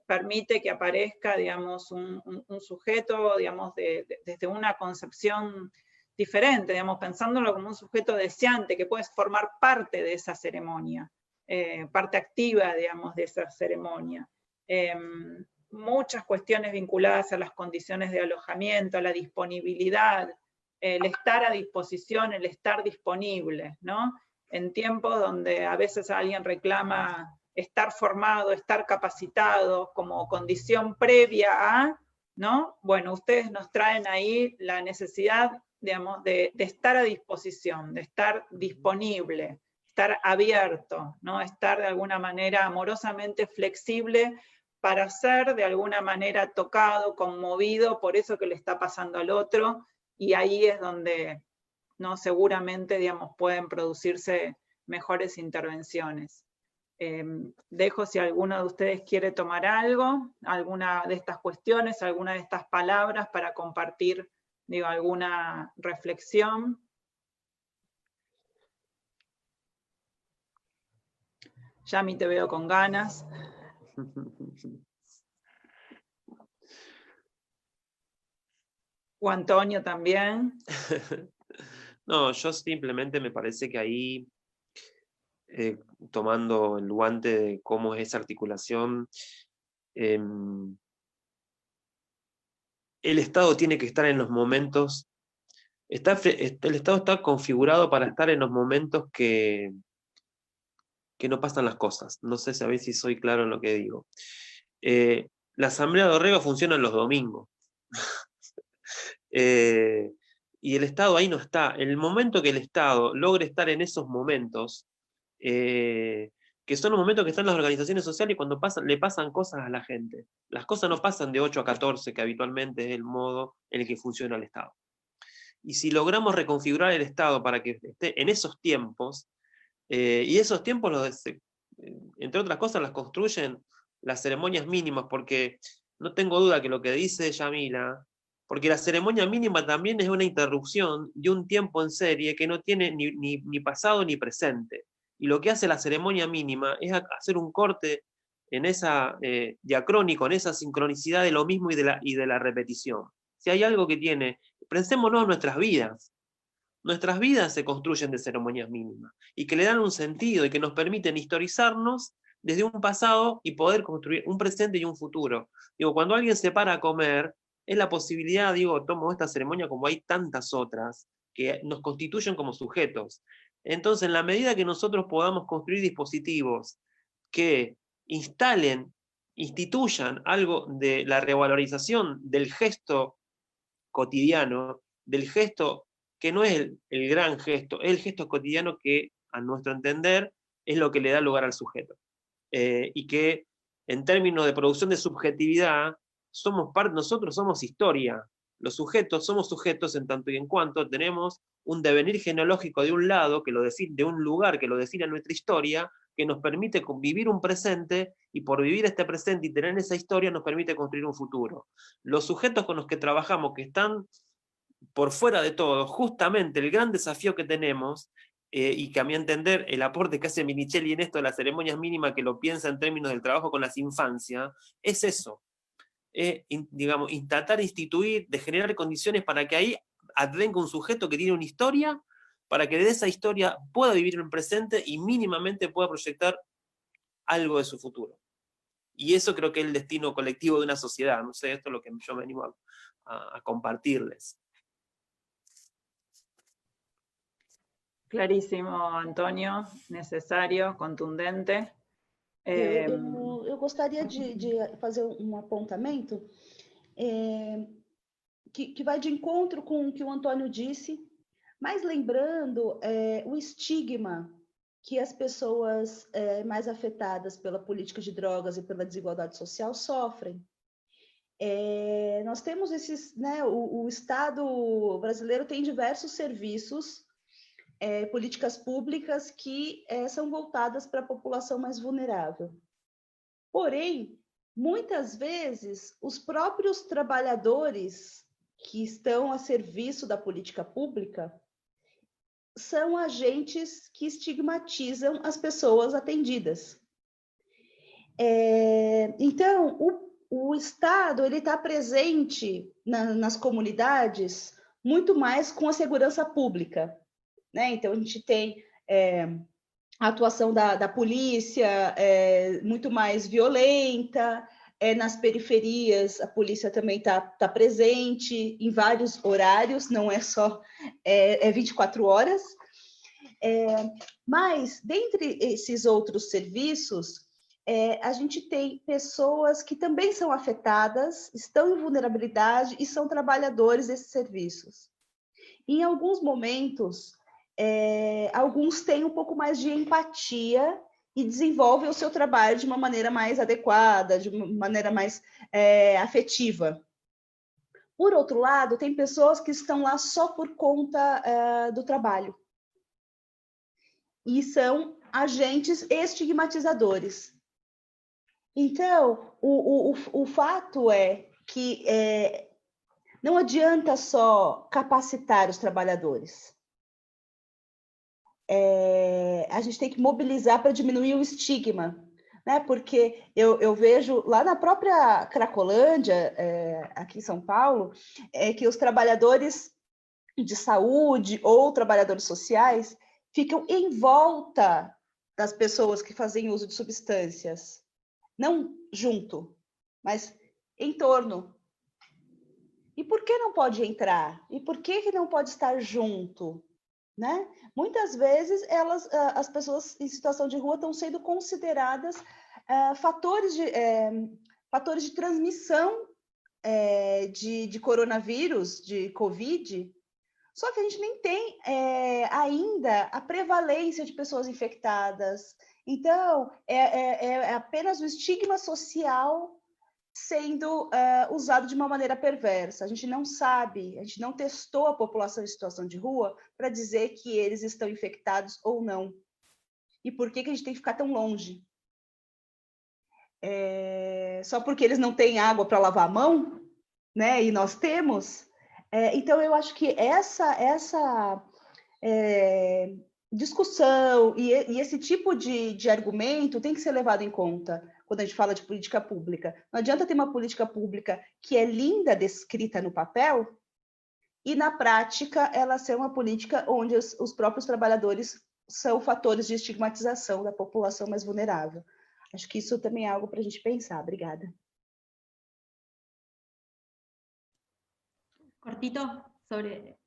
permite que aparezca, digamos, un sujeto, digamos, desde una concepción diferente, digamos, pensándolo como un sujeto deseante que puede formar parte de esa ceremonia, parte activa, digamos, de esa ceremonia. Muchas cuestiones vinculadas a las condiciones de alojamiento, a la disponibilidad, el estar a disposición, el estar disponible, ¿no? En tiempos donde a veces alguien reclama estar formado, estar capacitado como condición previa a, ¿no? Bueno, ustedes nos traen ahí la necesidad, digamos, de estar a disposición, de estar disponible, estar abierto, ¿no? Estar de alguna manera amorosamente flexible para ser de alguna manera tocado, conmovido por eso que le está pasando al otro, y ahí es donde, ¿no? Seguramente, digamos, pueden producirse mejores intervenciones. Dejo si alguno de ustedes quiere tomar algo, alguna de estas cuestiones, alguna de estas palabras para compartir, digo, alguna reflexión. Yami, te veo con ganas. O Antonio también. No, yo simplemente me parece que ahí, tomando el guante de cómo es esa articulación, el Estado tiene que estar en los momentos, el Estado está configurado para estar en los momentos que no pasan las cosas. No sé si soy claro en lo que digo. La Asamblea de Orrego funciona los domingos. Y el Estado ahí no está. En el momento que el Estado logre estar en esos momentos, que son los momentos que están las organizaciones sociales cuando le pasan cosas a la gente. Las cosas no pasan de 8 a 14, que habitualmente es el modo en el que funciona el Estado. Y si logramos reconfigurar el Estado para que esté en esos tiempos, y esos tiempos, entre otras cosas, las construyen las ceremonias mínimas, porque no tengo duda que lo que dice Yamila, porque la ceremonia mínima también es una interrupción de un tiempo en serie que no tiene ni pasado ni presente. Y lo que hace la ceremonia mínima es hacer un corte en esa diacrónico, en esa sincronicidad de lo mismo y de la repetición. Si hay algo que tiene, pensémonos en nuestras vidas. Nuestras vidas se construyen de ceremonias mínimas y que le dan un sentido y que nos permiten historizarnos desde un pasado y poder construir un presente y un futuro. Digo, cuando alguien se para a comer, es la posibilidad, digo, tomo esta ceremonia como hay tantas otras que nos constituyen como sujetos. Entonces, en la medida que nosotros podamos construir dispositivos que instituyan algo de la revalorización del gesto cotidiano, del gesto que no es el gran gesto, es el gesto cotidiano que, a nuestro entender, es lo que le da lugar al sujeto. Y que, en términos de producción de subjetividad, nosotros somos historia. Los sujetos somos sujetos en tanto y en cuanto tenemos un devenir genealógico de un lado, de un lugar que lo define nuestra historia, que nos permite vivir un presente, y por vivir este presente y tener esa historia nos permite construir un futuro. Los sujetos con los que trabajamos, que están por fuera de todo, justamente el gran desafío que tenemos, y que a mi entender el aporte que hace Minichelli en esto de las ceremonias mínimas, que lo piensa en términos del trabajo con las infancias, es eso, digamos, intentar instituir, de generar condiciones para que ahí advenga un sujeto que tiene una historia, para que de esa historia pueda vivir en el presente y mínimamente pueda proyectar algo de su futuro. Y eso creo que es el destino colectivo de una sociedad. No sé, esto es lo que yo me animo a compartirles. Clarísimo, Antonio, necesario, contundente. Eu gostaria de fazer um apontamento que vai de encontro com o que o Antônio disse, mas lembrando o estigma que as pessoas mais afetadas pela política de drogas e pela desigualdade social sofrem. Nós temos esses, né, o Estado brasileiro tem diversos serviços, políticas públicas que são voltadas para a população mais vulnerável. Porém, muitas vezes, os próprios trabalhadores que estão a serviço da política pública são agentes que estigmatizam as pessoas atendidas. Então, o Estado está presente nas comunidades muito mais com a segurança pública, né? Então, a gente tem a atuação da polícia muito mais violenta, nas periferias a polícia também está presente em vários horários, não é só 24 horas. Mas, dentre esses outros serviços, a gente tem pessoas que também são afetadas, estão em vulnerabilidade e são trabalhadores desses serviços. Em alguns momentos, alguns têm um pouco mais de empatia e desenvolvem o seu trabalho de uma maneira mais adequada, de uma maneira mais afetiva. Por outro lado, tem pessoas que estão lá só por conta do trabalho. E são agentes estigmatizadores. Então, o fato é que não adianta só capacitar os trabalhadores. A gente tem que mobilizar para diminuir o estigma, né? Porque eu vejo lá na própria Cracolândia, aqui em São Paulo, que os trabalhadores de saúde ou trabalhadores sociais ficam em volta das pessoas que fazem uso de substâncias. Não junto, mas em torno. E por que não pode entrar? E por que não pode estar junto? Né? Muitas vezes as pessoas em situação de rua estão sendo consideradas fatores de transmissão de coronavírus, de Covid, só que a gente nem tem ainda a prevalência de pessoas infectadas. Então, é apenas o estigma social sendo usado de uma maneira perversa. A gente não sabe, a gente não testou a população em situação de rua para dizer que eles estão infectados ou não. E por que a gente tem que ficar tão longe? Só porque eles não têm água para lavar a mão, né? E nós temos. Então, eu acho que essa discussão e esse tipo de argumento tem que ser levado em conta quando a gente fala de política pública. Não adianta ter uma política pública que é linda descrita no papel e, na prática, ela ser uma política onde os próprios trabalhadores são fatores de estigmatização da população mais vulnerável. Acho que isso também é algo para a gente pensar. Obrigada. Cortito sobre,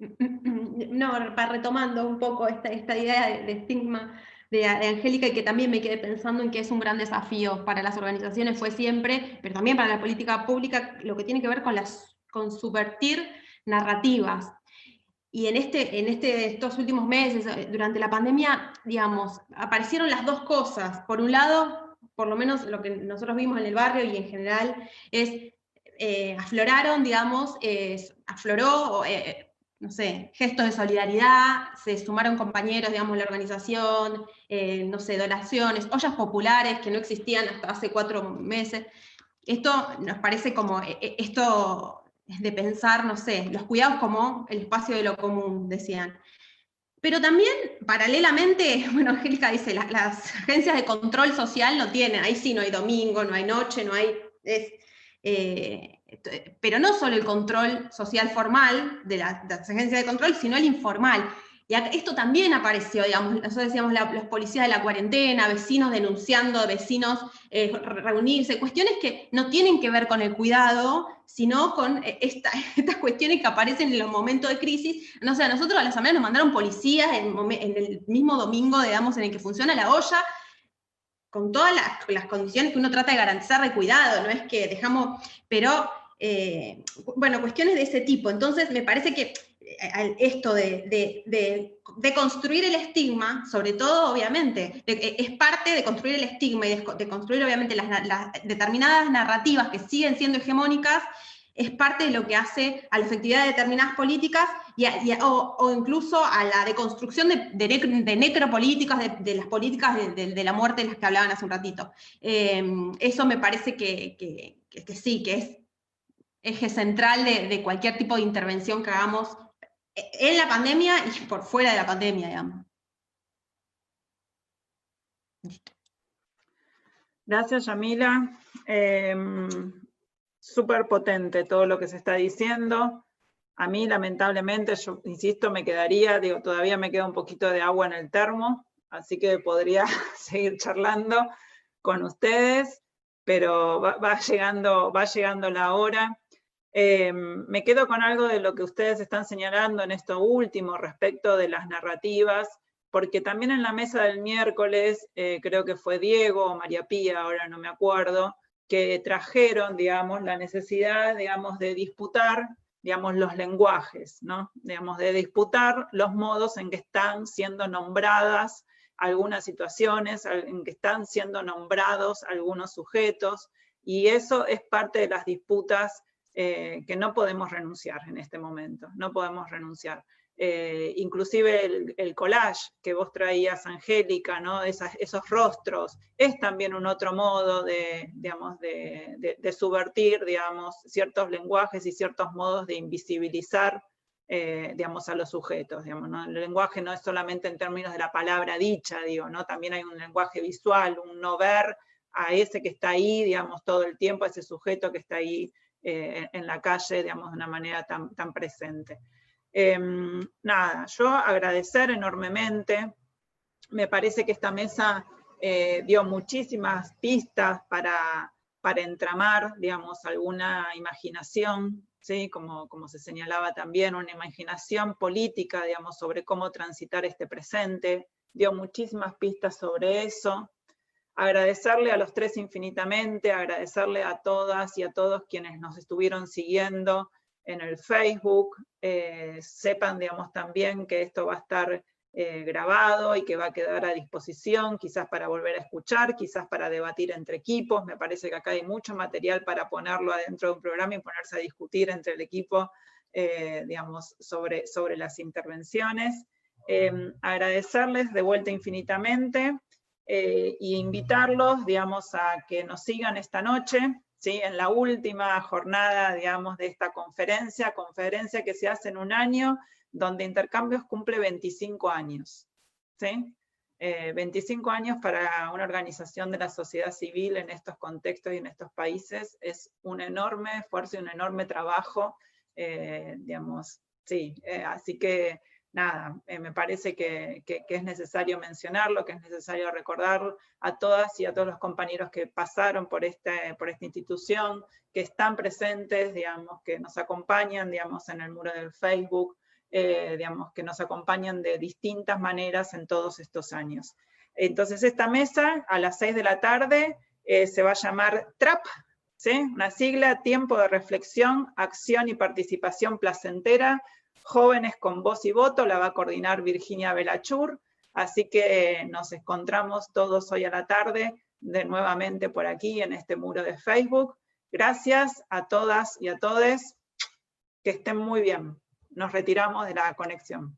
no, retomando un poco esta idea de estigma de Angélica, y que también me quedé pensando en que es un gran desafío para las organizaciones, fue siempre, pero también para la política pública, lo que tiene que ver con subvertir narrativas. Y en estos últimos meses, durante la pandemia, digamos, aparecieron las dos cosas. Por un lado, por lo menos lo que nosotros vimos en el barrio y en general, es afloraron, digamos, afloró, no sé, gestos de solidaridad, se sumaron compañeros, digamos, la organización, no sé, donaciones, ollas populares que no existían hasta hace 4 meses. Esto nos parece como, esto de pensar, no sé, los cuidados como el espacio de lo común, decían. Pero también, paralelamente, bueno, Angélica dice, las agencias de control social no tienen, ahí sí no hay domingo, no hay noche, no hay... pero no solo el control social formal de las agencias de control, sino el informal. Y esto también apareció, digamos, nosotros decíamos los policías de la cuarentena, vecinos denunciando, vecinos reunirse, cuestiones que no tienen que ver con el cuidado, sino con estas cuestiones que aparecen en los momentos de crisis. No sé, a nosotros a la asamblea nos mandaron policías en el mismo domingo, digamos, en el que funciona la olla, con todas las condiciones que uno trata de garantizar de cuidado, no es que dejamos, pero, bueno, cuestiones de ese tipo. Entonces, me parece que esto de construir el estigma, sobre todo, obviamente, es parte de construir el estigma y de construir, obviamente, las determinadas narrativas que siguen siendo hegemónicas, es parte de lo que hace a la efectividad de determinadas políticas o incluso a la deconstrucción de necropolíticas, de las políticas de la muerte de las que hablaban hace un ratito. Eso me parece que sí, que es eje central de cualquier tipo de intervención que hagamos en la pandemia y por fuera de la pandemia, digamos. Listo. Gracias, Yamila. Súper potente todo lo que se está diciendo. A mí, lamentablemente, yo insisto, me quedaría, digo, todavía me queda un poquito de agua en el termo, así que podría seguir charlando con ustedes, pero va llegando la hora. Me quedo con algo de lo que ustedes están señalando en esto último respecto de las narrativas, porque también en la mesa del miércoles, creo que fue Diego o María Pía, ahora no me acuerdo, que trajeron, digamos, la necesidad, digamos, de disputar, digamos, los lenguajes, ¿no? Digamos, de disputar los modos en que están siendo nombradas algunas situaciones, en que están siendo nombrados algunos sujetos, y eso es parte de las disputas que no podemos renunciar en este momento, no podemos renunciar. inclusive el collage que vos traías, Angélica, ¿no? Esos rostros, es también un otro modo digamos, de subvertir, digamos, ciertos lenguajes y ciertos modos de invisibilizar, digamos, a los sujetos, digamos, ¿no? El lenguaje no es solamente en términos de la palabra dicha, digo, ¿no? También hay un lenguaje visual, un no ver a ese que está ahí, digamos, todo el tiempo, a ese sujeto que está ahí en la calle, digamos, de una manera tan presente. Nada, yo agradecer enormemente, me parece que esta mesa dio muchísimas pistas para entramar, digamos, alguna imaginación, ¿sí? Como se señalaba también, una imaginación política, digamos, sobre cómo transitar este presente, dio muchísimas pistas sobre eso. Agradecerle a los tres infinitamente, agradecerle a todas y a todos quienes nos estuvieron siguiendo en el Facebook. Sepan, digamos, también que esto va a estar grabado y que va a quedar a disposición, quizás para volver a escuchar, quizás para debatir entre equipos. Me parece que acá hay mucho material para ponerlo adentro de un programa y ponerse a discutir entre el equipo, digamos, sobre las intervenciones. Agradecerles de vuelta infinitamente. Y invitarlos, digamos, a que nos sigan esta noche, ¿sí? En la última jornada, digamos, de esta conferencia que se hace en un año, donde Intercambios cumple 25 años, ¿sí? 25 años para una organización de la sociedad civil en estos contextos y en estos países es un enorme esfuerzo y un enorme trabajo, digamos, sí, así que nada, me parece que es necesario mencionarlo, que es necesario recordar a todas y a todos los compañeros que pasaron por esta institución, que están presentes, digamos, que nos acompañan, digamos, en el muro del Facebook, digamos, que nos acompañan de distintas maneras en todos estos años. Entonces esta mesa a las 6 de la tarde se va a llamar TRAP, ¿sí? Una sigla, Tiempo de Reflexión, Acción y Participación Placentera, Jóvenes con Voz y Voto, la va a coordinar Virginia Belachur, así que nos encontramos todos hoy a la tarde, nuevamente por aquí en este muro de Facebook. Gracias a todas y a todes, que estén muy bien. Nos retiramos de la conexión.